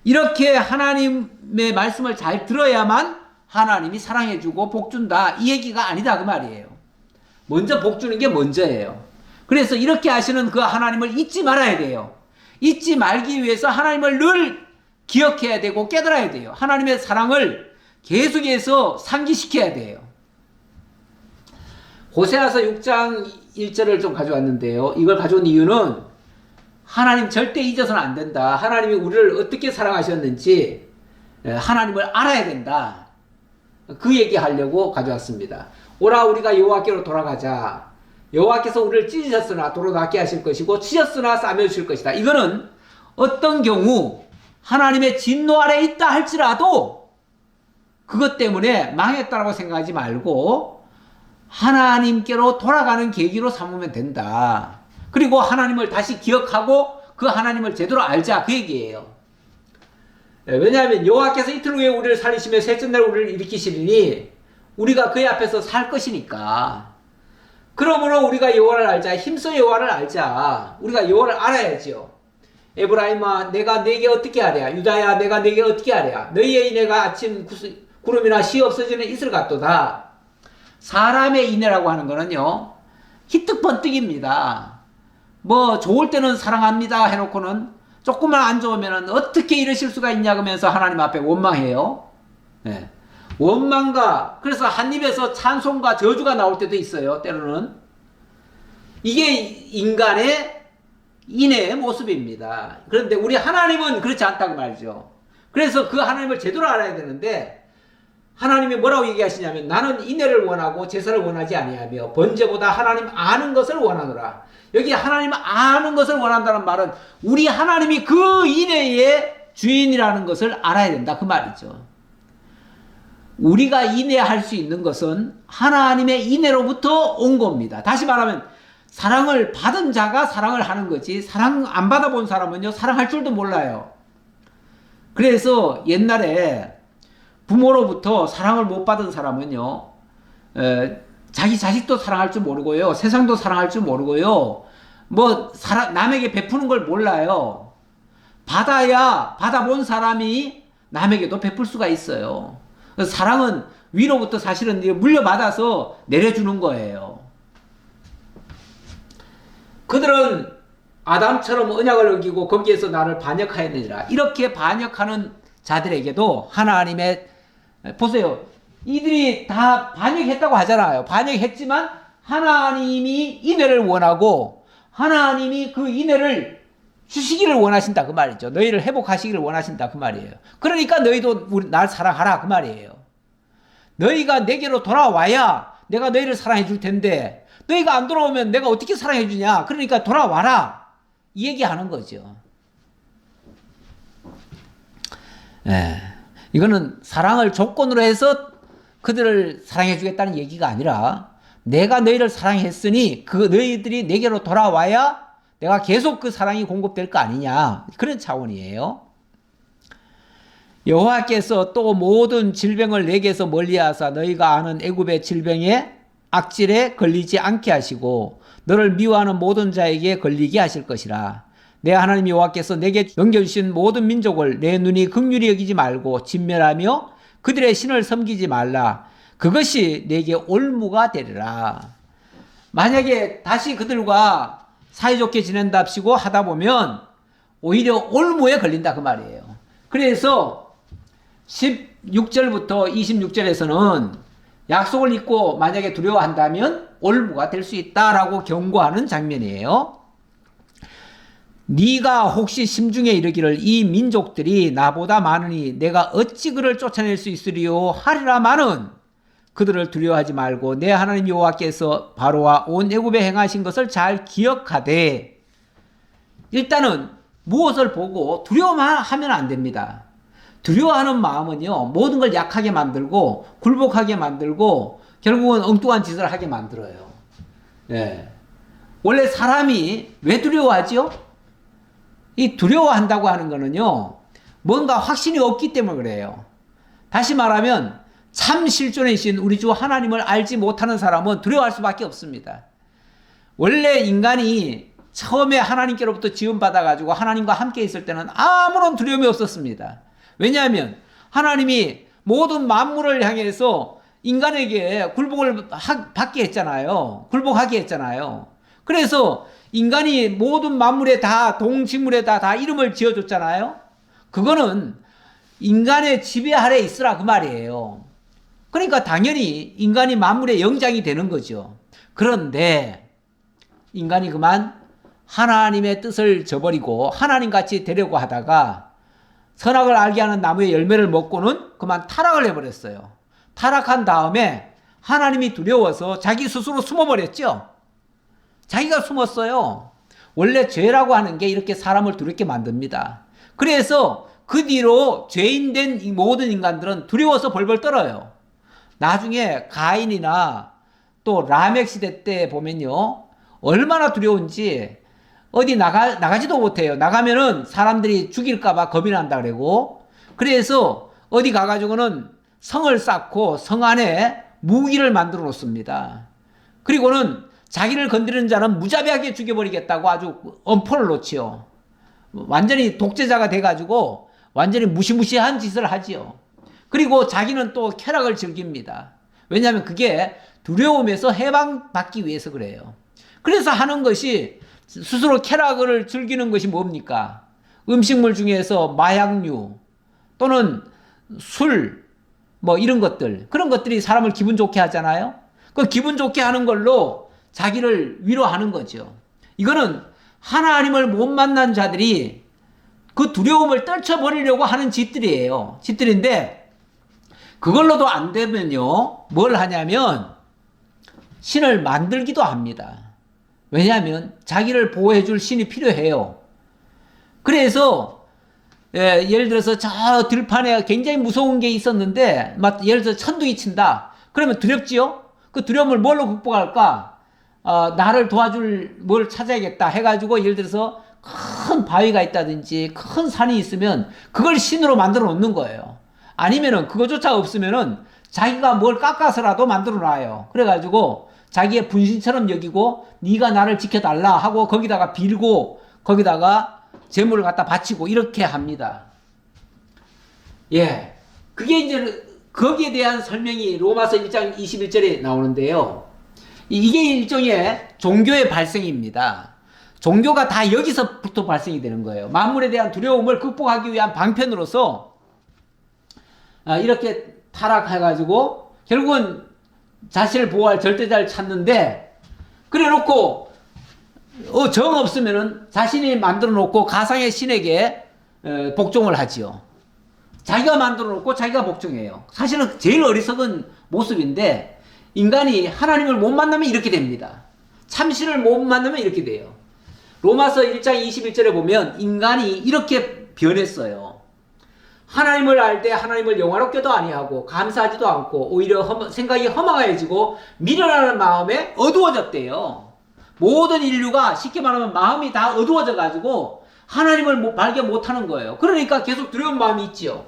이렇게 하나님의 말씀을 잘 들어야만 하나님이 사랑해주고 복준다, 이 얘기가 아니다, 그 말이에요. 먼저 복주는 게 먼저예요. 그래서 이렇게 하시는 그 하나님을 잊지 말아야 돼요. 잊지 말기 위해서 하나님을 늘 기억해야 되고 깨달아야 돼요. 하나님의 사랑을 계속해서 상기시켜야 돼요. 호세아서 6장 1절을 좀 가져왔는데요. 이걸 가져온 이유는 하나님 절대 잊어서는 안 된다. 하나님이 우리를 어떻게 사랑하셨는지 하나님을 알아야 된다. 그 얘기하려고 가져왔습니다. 오라 우리가 여호와께로 돌아가자. 여호와께서 우리를 찢으셨으나 도로 낫게 하실 것이고 치셨으나 싸매 주실 것이다. 이거는 어떤 경우 하나님의 진노 아래 있다 할지라도 그것 때문에 망했다라고 생각하지 말고 하나님께로 돌아가는 계기로 삼으면 된다. 그리고 하나님을 다시 기억하고 그 하나님을 제대로 알자, 그 얘기예요. 왜냐하면 여호와께서 이틀 후에 우리를 살리시며 셋째 날 우리를 일으키시리니 우리가 그의 앞에서 살 것이니까. 그러므로 우리가 여호와를 알자. 힘써 여호와를 알자. 우리가 여호와를 알아야죠. 에브라임아 내가 네게 어떻게 하랴. 유다야 내가 네게 어떻게 하랴. 너희의 인애가 아침 구름이나 시 없어지는 이슬 같도다. 사람의 인애라고 하는 거는요, 히뜩번뜩입니다. 뭐 좋을 때는 사랑합니다 해놓고는 조금만 안 좋으면 어떻게 이러실 수가 있냐 그러면서 하나님 앞에 원망해요. 네. 원망과, 그래서 한 입에서 찬송과 저주가 나올 때도 있어요. 때로는 이게 인간의 인애의 모습입니다. 그런데 우리 하나님은 그렇지 않다고 말이죠. 그래서 그 하나님을 제대로 알아야 되는데 하나님이 뭐라고 얘기하시냐면 나는 인애를 원하고 제사를 원하지 아니하며 번제보다 하나님 아는 것을 원하노라. 여기 하나님 아는 것을 원한다는 말은 우리 하나님이 그 인애의 주인이라는 것을 알아야 된다, 그 말이죠. 우리가 인애할 수 있는 것은 하나님의 인애로부터 온 겁니다. 다시 말하면 사랑을 받은 자가 사랑을 하는 거지, 사랑 안 받아본 사람은요 사랑할 줄도 몰라요. 그래서 옛날에 부모로부터 사랑을 못 받은 사람은요 자기 자식도 사랑할 줄 모르고요, 세상도 사랑할 줄 모르고요, 뭐 남에게 베푸는 걸 몰라요. 받아본 사람이 남에게도 베풀 수가 있어요. 사랑은 위로부터 사실은 물려받아서 내려주는 거예요. 그들은 아담처럼 언약을 어기고 거기에서 나를 반역하였느니라. 이렇게 반역하는 자들에게도 하나님의 보세요. 이들이 다 반역했다고 하잖아요. 반역했지만 하나님이 인애를 원하고 하나님이 그 인애를 주시기를 원하신다 그 말이죠. 너희를 회복하시기를 원하신다 그 말이에요. 그러니까 너희도 날 사랑하라 그 말이에요. 너희가 내게로 돌아와야 내가 너희를 사랑해 줄 텐데 너희가 안 돌아오면 내가 어떻게 사랑해 주냐. 그러니까 돌아와라 이 얘기하는 거죠. 예, 이거는 사랑을 조건으로 해서 그들을 사랑해 주겠다는 얘기가 아니라 내가 너희를 사랑했으니 그 너희들이 내게로 돌아와야 내가 계속 그 사랑이 공급될 거 아니냐 그런 차원이에요. 여호와께서 또 모든 질병을 내게서 멀리하사 너희가 아는 애굽의 질병에 악질에 걸리지 않게 하시고 너를 미워하는 모든 자에게 걸리게 하실 것이라. 내 하나님 여호와께서 내게 넘겨주신 모든 민족을 내 눈이 긍휼히 여기지 말고 진멸하며 그들의 신을 섬기지 말라. 그것이 내게 올무가 되리라. 만약에 다시 그들과 사이좋게 지낸답시고 하다 보면 오히려 올무에 걸린다 그 말이에요. 그래서 16절부터 26절에서는 약속을 잊고 만약에 두려워한다면 올무가 될 수 있다라고 경고하는 장면이에요. 네가 혹시 심중에 이르기를 이 민족들이 나보다 많으니 내가 어찌 그를 쫓아낼 수 있으리요 하리라마는 그들을 두려워하지 말고 내 하나님 여호와께서 바로와 온 애굽에 행하신 것을 잘 기억하되. 일단은 무엇을 보고 두려워만 하면 안 됩니다. 두려워하는 마음은요 모든 걸 약하게 만들고 굴복하게 만들고 결국은 엉뚱한 짓을 하게 만들어요. 네. 원래 사람이 왜 두려워하죠? 이 두려워한다고 하는 거는요 뭔가 확신이 없기 때문에 그래요. 다시 말하면 참 실존이신 우리 주 하나님을 알지 못하는 사람은 두려워할 수밖에 없습니다. 원래 인간이 처음에 하나님께로부터 지음받아가지고 하나님과 함께 있을 때는 아무런 두려움이 없었습니다. 왜냐하면 하나님이 모든 만물을 향해서 인간에게 굴복을 받게 했잖아요. 굴복하게 했잖아요. 그래서 인간이 모든 만물에 다 동식물에 다 이름을 지어줬잖아요. 그거는 인간의 지배 아래 있으라 그 말이에요. 그러니까 당연히 인간이 만물의 영장이 되는 거죠. 그런데 인간이 그만 하나님의 뜻을 저버리고 하나님같이 되려고 하다가 선악을 알게 하는 나무의 열매를 먹고는 그만 타락을 해버렸어요. 타락한 다음에 하나님이 두려워서 자기 스스로 숨어버렸죠. 자기가 숨었어요. 원래 죄라고 하는 게 이렇게 사람을 두렵게 만듭니다. 그래서 그 뒤로 죄인된 이 모든 인간들은 두려워서 벌벌 떨어요. 나중에 가인이나 또 라멕 시대 때 보면요 얼마나 두려운지 어디 나가지도 못해요. 나가면은 사람들이 죽일까봐 겁이 난다 그러고, 그래서 어디 가가지고는 성을 쌓고 성 안에 무기를 만들어 놓습니다. 그리고는 자기를 건드리는 자는 무자비하게 죽여버리겠다고 아주 엄포를 놓지요. 완전히 독재자가 돼가지고 완전히 무시무시한 짓을 하지요. 그리고 자기는 또 쾌락을 즐깁니다. 왜냐하면 그게 두려움에서 해방받기 위해서 그래요. 그래서 하는 것이 스스로 쾌락을 즐기는 것이 뭡니까? 음식물 중에서 마약류 또는 술 뭐 이런 것들, 그런 것들이 사람을 기분 좋게 하잖아요. 그 기분 좋게 하는 걸로 자기를 위로하는 거죠. 이거는 하나님을 못 만난 자들이 그 두려움을 떨쳐버리려고 하는 짓들이에요. 짓들인데 그걸로도 안 되면요 뭘 하냐면 신을 만들기도 합니다. 왜냐하면 자기를 보호해 줄 신이 필요해요. 그래서 예를 들어서 저 들판에 굉장히 무서운 게 있었는데 막 예를 들어서 천둥이 친다. 그러면 두렵지요? 그 두려움을 뭘로 극복할까? 나를 도와줄 뭘 찾아야겠다 해가지고 예를 들어서 큰 바위가 있다든지 큰 산이 있으면 그걸 신으로 만들어 놓는 거예요. 아니면은 그거조차 없으면은 자기가 뭘 깎아서라도 만들어 놔요. 그래가지고 자기의 분신처럼 여기고 네가 나를 지켜달라 하고 거기다가 빌고 거기다가 재물을 갖다 바치고 이렇게 합니다. 예, 그게 이제 거기에 대한 설명이 로마서 1장 21절에 나오는데요. 이게 일종의 종교의 발생입니다. 종교가 다 여기서부터 발생이 되는 거예요. 만물에 대한 두려움을 극복하기 위한 방편으로서 이렇게 타락해가지고 결국은 자신을 보호할 절대자를 찾는데, 그래 놓고 정 없으면은 자신이 만들어 놓고 가상의 신에게 복종을 하지요. 자기가 만들어 놓고 자기가 복종해요. 사실은 제일 어리석은 모습인데, 인간이 하나님을 못 만나면 이렇게 됩니다. 참신을 못 만나면 이렇게 돼요. 로마서 1장 21절에 보면 인간이 이렇게 변했어요. 하나님을 알 때 하나님을 영화롭게도 아니하고 감사하지도 않고 오히려 생각이 허망해지고 미련하는 마음에 어두워졌대요. 모든 인류가 쉽게 말하면 마음이 다 어두워져 가지고 하나님을 발견 못하는 거예요. 그러니까 계속 두려운 마음이 있지요.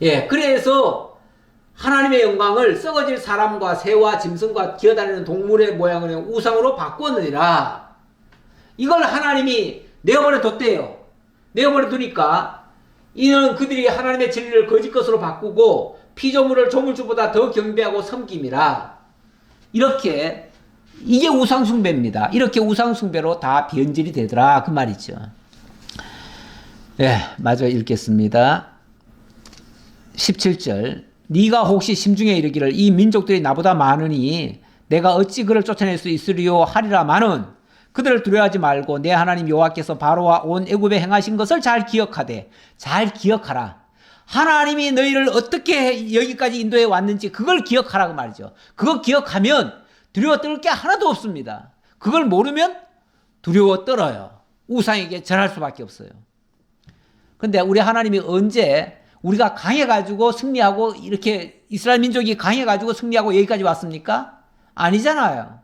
예, 그래서 하나님의 영광을 썩어질 사람과 새와 짐승과 기어다니는 동물의 모양을 우상으로 바꾸느니라. 이걸 하나님이 내어버려 뒀대요. 내어버려 두니까 이는 그들이 하나님의 진리를 거짓 것으로 바꾸고 피조물을 조물주보다 더 경배하고 섬김이라. 이렇게 이게 우상숭배입니다. 이렇게 우상숭배로 다 변질이 되더라 그 말이죠. 예, 마저 읽겠습니다. 17절. 네가 혹시 심중에 이르기를 이 민족들이 나보다 많으니 내가 어찌 그를 쫓아낼 수 있으리요 하리라마는 그들을 두려워하지 말고 내 하나님 여호와께서 바로와 온 애굽에 행하신 것을 잘 기억하되, 잘 기억하라. 하나님이 너희를 어떻게 여기까지 인도해 왔는지 그걸 그거 말이죠. 그거 기억하면 두려워 떨 게 하나도 없습니다. 그걸 모르면 두려워 떨어요. 우상에게 절할 수밖에 없어요. 근데 우리 하나님이 언제 우리가 강해가지고 승리하고 이렇게 이스라엘 민족이 강해가지고 승리하고 여기까지 왔습니까? 아니잖아요.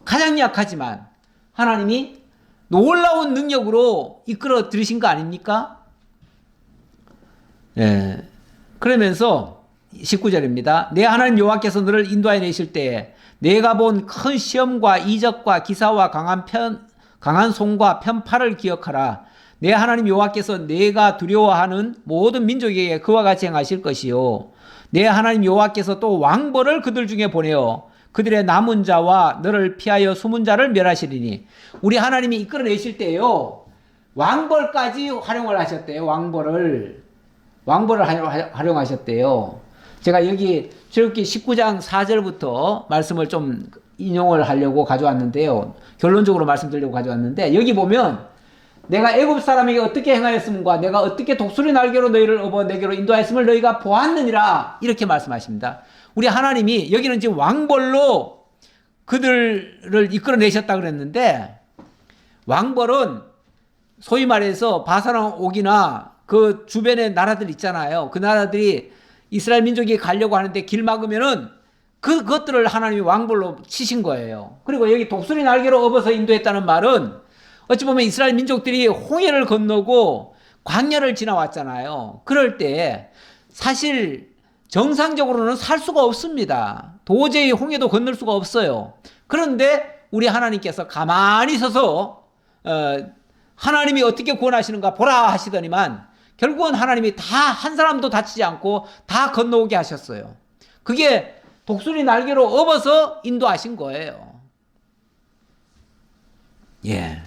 가장 약하지만 하나님이 놀라운 능력으로 이끌어 들으신 거 아닙니까? 예. 그러면서 19절입니다. 내 하나님 여호와께서 너를 인도하여 내실 때에 내가 본 큰 시험과 이적과 기사와 강한 손과 편팔을 기억하라. 내 하나님 여호와께서 내가 두려워하는 모든 민족에게 그와 같이 행하실 것이요. 내 하나님 여호와께서 또 왕벌을 그들 중에 보내어 그들의 남은 자와 너를 피하여 숨은 자를 멸하시리니. 우리 하나님이 이끌어내실 때요, 왕벌까지 활용을 하셨대요. 왕벌을 활용하셨대요. 제가 여기 출애굽기 19장 4절부터 말씀을 좀 인용을 하려고 가져왔는데요. 결론적으로 말씀드리려고 가져왔는데, 여기 보면 내가 애굽 사람에게 어떻게 행하였음과 내가 어떻게 독수리 날개로 너희를 업어 내게로 인도하였음을 너희가 보았느니라, 이렇게 말씀하십니다. 우리 하나님이 여기는 지금 왕벌로 그들을 이끌어내셨다 그랬는데, 왕벌은 소위 말해서 바사랑 옥이나 그 주변의 나라들 있잖아요. 그 나라들이 이스라엘 민족이 가려고 하는데 길 막으면은 그것들을 하나님이 왕벌로 치신 거예요. 그리고 여기 독수리 날개로 업어서 인도했다는 말은 어찌 보면 이스라엘 민족들이 홍해를 건너고 광야를 지나왔잖아요. 그럴 때 사실 정상적으로는 살 수가 없습니다. 도저히 홍해도 건널 수가 없어요. 그런데 우리 하나님께서 가만히 서서 하나님이 어떻게 구원하시는가 보라 하시더니만 결국은 하나님이 다 한 사람도 다치지 않고 다 건너오게 하셨어요. 그게 독수리 날개로 업어서 인도하신 거예요. 예.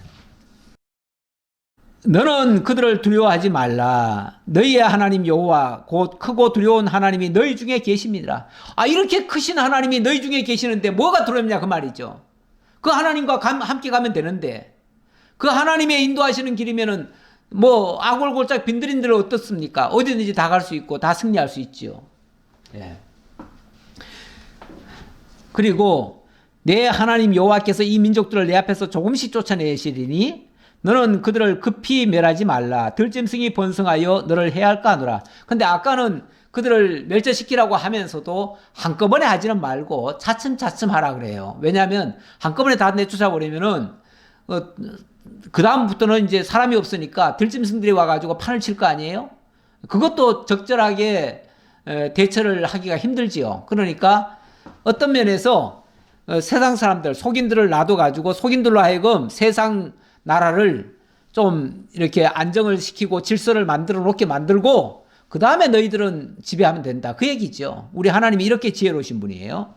너는 그들을 두려워하지 말라. 너희의 하나님 여호와 곧 크고 두려운 하나님이 너희 중에 계십니다. 이렇게 크신 하나님이 너희 중에 계시는데 뭐가 두렵냐 그 말이죠. 그 하나님과 함께 가면 되는데, 그 하나님의 인도하시는 길이면은 뭐 아골골짝 빈들인들 어떻습니까? 어디든지 다 갈 수 있고 다 승리할 수 있지요. 예. 그리고 내 하나님 여호와께서 이 민족들을 내 앞에서 조금씩 쫓아내시리니 너는 그들을 급히 멸하지 말라. 들짐승이 번성하여 너를 해할까 하노라. 근데 아까는 그들을 멸절시키라고 하면서도 한꺼번에 하지는 말고 차츰차츰 하라 그래요. 왜냐하면 한꺼번에 다 내쫓아버리면은 그 다음부터는 이제 사람이 없으니까 들짐승들이 와가지고 판을 칠 거 아니에요? 그것도 적절하게 대처를 하기가 힘들지요. 그러니까 어떤 면에서 세상 사람들, 속인들을 놔둬가지고 속인들로 하여금 세상 나라를 좀 이렇게 안정을 시키고 질서를 만들어 놓게 만들고 그 다음에 너희들은 지배하면 된다. 그 얘기죠. 우리 하나님이 이렇게 지혜로우신 분이에요.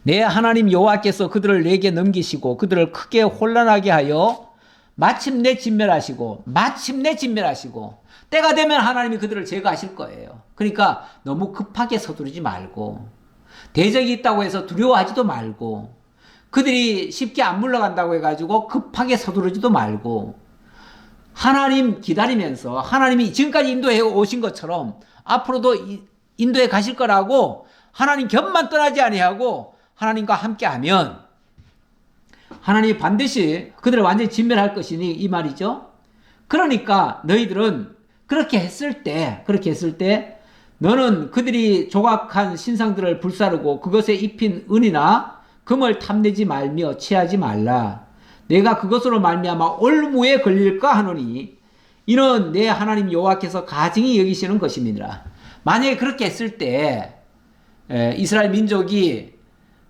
내 하나님 여호와께서 그들을 내게 넘기시고 그들을 크게 혼란하게 하여 마침내 진멸하시고 마침내 진멸하시고 때가 되면 하나님이 그들을 제거하실 거예요. 그러니까 너무 급하게 서두르지 말고 대적이 있다고 해서 두려워하지도 말고 그들이 쉽게 안 물러간다고 해가지고 급하게 서두르지도 말고 하나님 기다리면서 하나님이 지금까지 인도해 오신 것처럼 앞으로도 인도해 가실 거라고 하나님 곁만 떠나지 아니하고 하나님과 함께하면 하나님이 반드시 그들을 완전히 진멸할 것이니 이 말이죠. 그러니까 너희들은 그렇게 했을 때 너는 그들이 조각한 신상들을 불사르고 그것에 입힌 은이나 금을 탐내지 말며 취하지 말라. 내가 그것으로 말미암아 올무에 걸릴까 하노니 이는 내 하나님 여호와께서 가증히 여기시는 것입니다. 만약에 그렇게 했을 때 이스라엘 민족이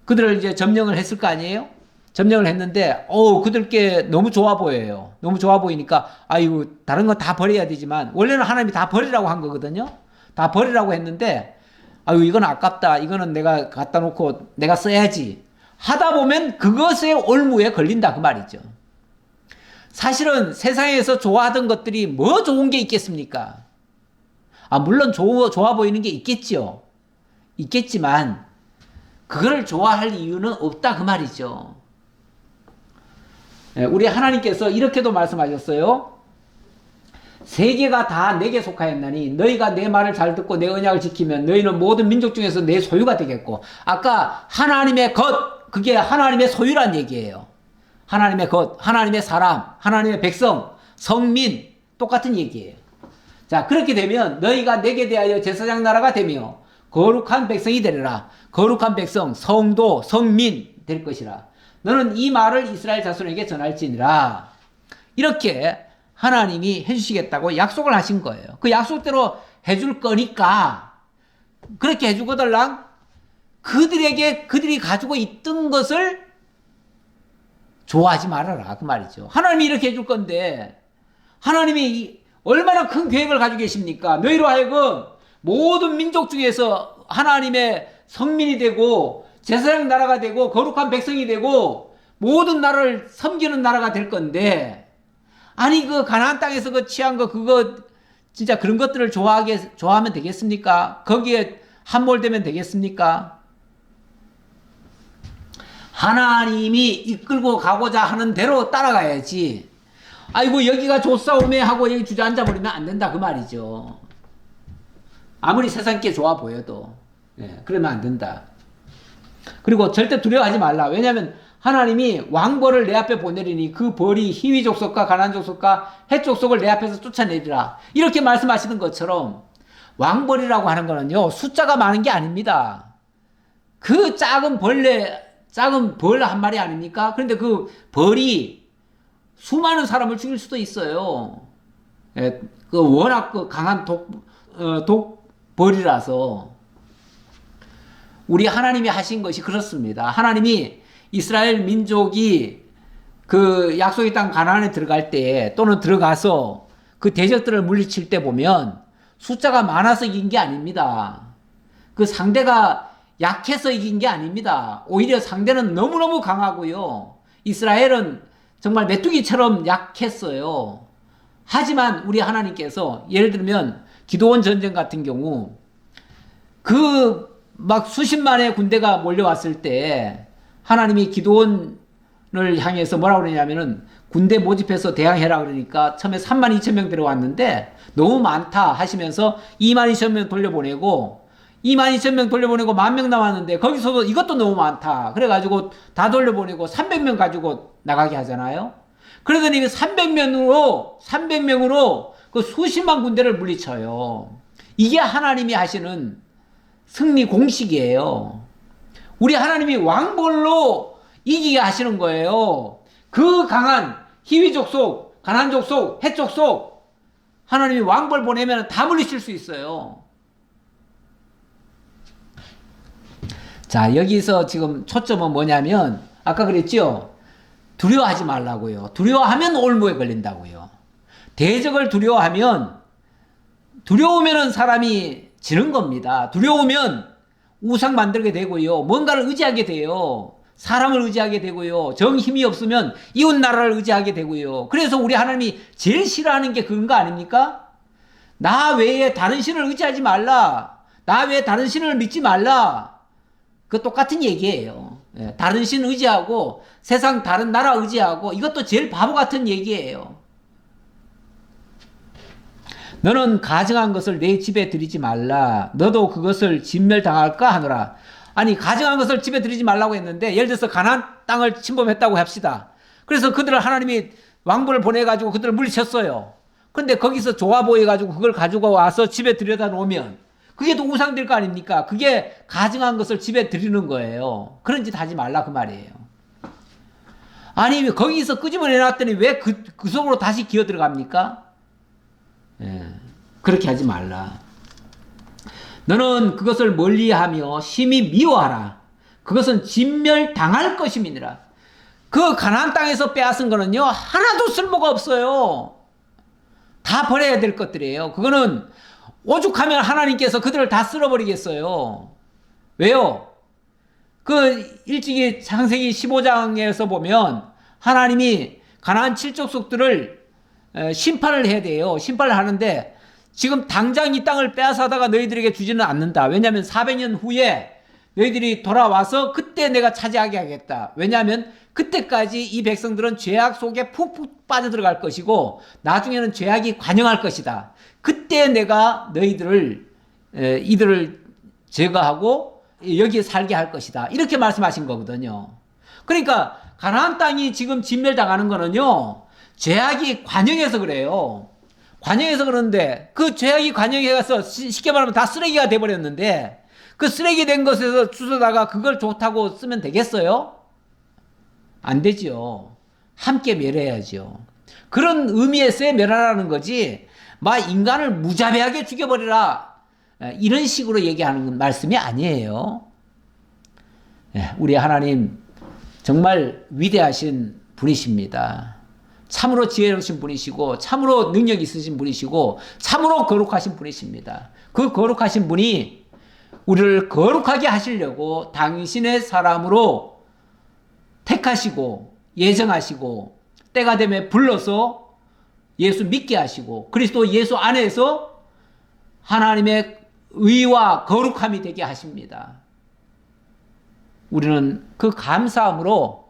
그들을 이제 점령을 했을 거 아니에요? 점령을 했는데 그들께 너무 좋아 보여요. 너무 좋아 보이니까 아이고 다른 건 다 버려야 되지만 원래는 하나님이 다 버리라고 한 거거든요. 다 버리라고 했는데 아유 이건 아깝다. 이거는 내가 갖다 놓고 내가 써야지. 하다 보면 그것의 올무에 걸린다 그 말이죠. 사실은 세상에서 좋아하던 것들이 뭐 좋은 게 있겠습니까? 물론 좋아 보이는 게 있겠죠. 있겠지만 그거를 좋아할 이유는 없다 그 말이죠. 우리 하나님께서 이렇게도 말씀하셨어요. 세계가 다 내게 속하였나니 너희가 내 말을 잘 듣고 내 언약을 지키면 너희는 모든 민족 중에서 내 소유가 되겠고 아까 하나님의 것 그게 하나님의 소유란 얘기예요. 하나님의 것, 하나님의 사람, 하나님의 백성, 성민 똑같은 얘기예요. 자 그렇게 되면 너희가 내게 대하여 제사장 나라가 되며 거룩한 백성이 되리라. 거룩한 백성, 성도, 성민 될 것이라. 너는 이 말을 이스라엘 자손에게 전할지니라. 이렇게 하나님이 해주시겠다고 약속을 하신 거예요. 그 약속대로 해줄 거니까 그렇게 해주거들랑 그들에게 그들이 가지고 있던 것을 좋아하지 말아라 그 말이죠. 하나님이 이렇게 해줄 건데 하나님이 얼마나 큰 계획을 가지고 계십니까? 너희로 하여금 모든 민족 중에서 하나님의 성민이 되고 제사장 나라가 되고 거룩한 백성이 되고 모든 나라를 섬기는 나라가 될 건데 아니 그 가나안 땅에서 그 취한 거 그거 진짜 그런 것들을 좋아하면 되겠습니까? 거기에 함몰되면 되겠습니까? 하나님이 이끌고 가고자 하는 대로 따라가야지. 아이고 여기가 좋사오매 하고 여기 주저앉아 버리면 안 된다 그 말이죠. 아무리 세상께 좋아 보여도 그러면 안 된다. 그리고 절대 두려워하지 말라. 왜냐하면 하나님이 왕벌을 내 앞에 보내리니 그 벌이 히위 족속과 가나안 족속과 헷 족속을 내 앞에서 쫓아내리라. 이렇게 말씀하시는 것처럼 왕벌이라고 하는 거는요 숫자가 많은 게 아닙니다. 그 작은 벌 한 마리 아닙니까? 그런데 그 벌이 수많은 사람을 죽일 수도 있어요. 그 워낙 그 강한 독벌이라서 우리 하나님이 하신 것이 그렇습니다. 하나님이 이스라엘 민족이 그 약속의 땅 가나안에 들어갈 때 또는 들어가서 그 대적들을 물리칠 때 보면 숫자가 많아서 이긴 게 아닙니다. 그 상대가 약해서 이긴 게 아닙니다. 오히려 상대는 너무너무 강하고요. 이스라엘은 정말 메뚜기처럼 약했어요. 하지만 우리 하나님께서 예를 들면 기드온 전쟁 같은 경우 그 막 수십만의 군대가 몰려왔을 때 하나님이 기드온을 향해서 뭐라고 그러냐면은 군대 모집해서 대항해라 그러니까 처음에 32,000명 데려왔는데 너무 많다 하시면서 22,000명 돌려보내고 22,000명 돌려보내고 10,000명 남았는데 거기서도 이것도 너무 많다 그래가지고 다 돌려보내고 300명 가지고 나가게 하잖아요. 그러더니 300명으로 그 수십만 군대를 물리쳐요. 이게 하나님이 하시는 승리 공식이에요. 우리 하나님이 왕벌로 이기게 하시는 거예요. 그 강한 히위 족속, 가나안 족속, 헷 족속 하나님이 왕벌 보내면 다 물리칠 수 있어요. 자, 여기서 지금 초점은 뭐냐면 아까 그랬죠? 두려워하지 말라고요. 두려워하면 올무에 걸린다고요. 대적을 두려우면은 사람이 지는 겁니다. 두려우면 우상 만들게 되고요. 뭔가를 의지하게 돼요. 사람을 의지하게 되고요. 정 힘이 없으면 이웃 나라를 의지하게 되고요. 그래서 우리 하나님이 제일 싫어하는 게 그런 거 아닙니까? 나 외에 다른 신을 의지하지 말라. 나 외에 다른 신을 믿지 말라. 그 똑같은 얘기예요. 다른 신 의지하고 세상 다른 나라 의지하고 이것도 제일 바보 같은 얘기예요. 너는 가증한 것을 내 집에 들이지 말라. 너도 그것을 진멸당할까 하노라. 아니 가증한 것을 집에 들이지 말라고 했는데 예를 들어서 가나안 땅을 침범했다고 합시다. 그래서 그들을 하나님이 왕부를 보내가지고 그들을 물리쳤어요. 그런데 거기서 좋아 보여가지고 그걸 가지고 와서 집에 들여다 놓으면 그게 또 우상될 거 아닙니까? 그게 가증한 것을 집에 들이는 거예요. 그런 짓 하지 말라 그 말이에요. 아니 거기서 끄집어내놨더니 왜 그 속으로 다시 기어 들어갑니까? 그렇게 하지 말라. 너는 그것을 멀리하며 심히 미워하라. 그것은 진멸당할 것임이니라. 그 가나안 땅에서 빼앗은 거는요 하나도 쓸모가 없어요. 다 버려야 될 것들이에요. 그거는 오죽하면 하나님께서 그들을 다 쓸어버리겠어요. 왜요? 그 일찍이 창세기 15장에서 보면 하나님이 가나안 칠족속들을 심판을 해야 돼요. 심판을 하는데 지금 당장 이 땅을 빼앗아다가 너희들에게 주지는 않는다. 왜냐하면 400년 후에 너희들이 돌아와서 그때 내가 차지하게 하겠다. 왜냐하면 그때까지 이 백성들은 죄악 속에 푹푹 빠져들어갈 것이고 나중에는 죄악이 관영할 것이다. 그때 내가 너희들을 이들을 제거하고 여기에 살게 할 것이다. 이렇게 말씀하신 거거든요. 그러니까 가나안 땅이 지금 진멸당하는 거는요. 죄악이 관영해서 그래요. 관영해서 그러는데 그 죄악이 관영해 가서 쉽게 말하면 다 쓰레기가 돼버렸는데 그 쓰레기 된 것에서 주워다가 그걸 좋다고 쓰면 되겠어요? 안 되죠. 함께 멸해야죠. 그런 의미에서의 멸하라는 거지 막 인간을 무자비하게 죽여버리라 이런 식으로 얘기하는 말씀이 아니에요. 우리 하나님 정말 위대하신 분이십니다. 참으로 지혜로우신 분이시고 참으로 능력 있으신 분이시고 참으로 거룩하신 분이십니다. 그 거룩하신 분이 우리를 거룩하게 하시려고 당신의 사람으로 택하시고 예정하시고 때가 되면 불러서 예수 믿게 하시고 그리스도 예수 안에서 하나님의 의와 거룩함이 되게 하십니다. 우리는 그 감사함으로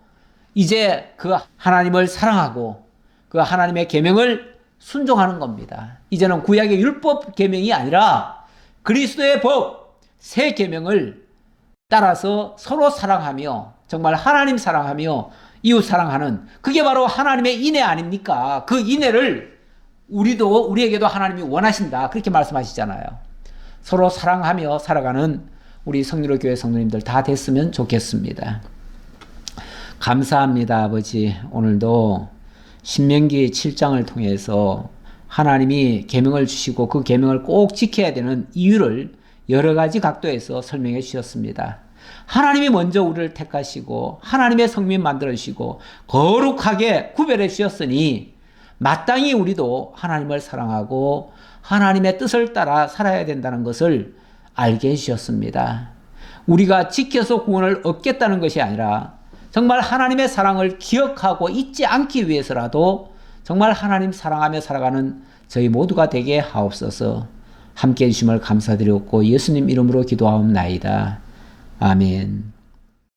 이제 그 하나님을 사랑하고 그 하나님의 계명을 순종하는 겁니다. 이제는 구약의 율법 계명이 아니라 그리스도의 법, 새 계명을 따라서 서로 사랑하며 정말 하나님 사랑하며 이웃 사랑하는 그게 바로 하나님의 인애 아닙니까? 그 인애를 우리에게도 하나님이 원하신다. 그렇게 말씀하시잖아요. 서로 사랑하며 살아가는 우리 성리로 교회 성도님들 다 됐으면 좋겠습니다. 감사합니다, 아버지. 오늘도 신명기 7장을 통해서 하나님이 계명을 주시고 그 계명을 꼭 지켜야 되는 이유를 여러 가지 각도에서 설명해 주셨습니다. 하나님이 먼저 우리를 택하시고 하나님의 성민 만들어 주시고 거룩하게 구별해 주셨으니 마땅히 우리도 하나님을 사랑하고 하나님의 뜻을 따라 살아야 된다는 것을 알게 해주셨습니다. 우리가 지켜서 구원을 얻겠다는 것이 아니라 정말 하나님의 사랑을 기억하고 잊지 않기 위해서라도 정말 하나님 사랑하며 살아가는 저희 모두가 되게 하옵소서. 함께해 주심을 감사드렸고 예수님 이름으로 기도하옵나이다. 아멘.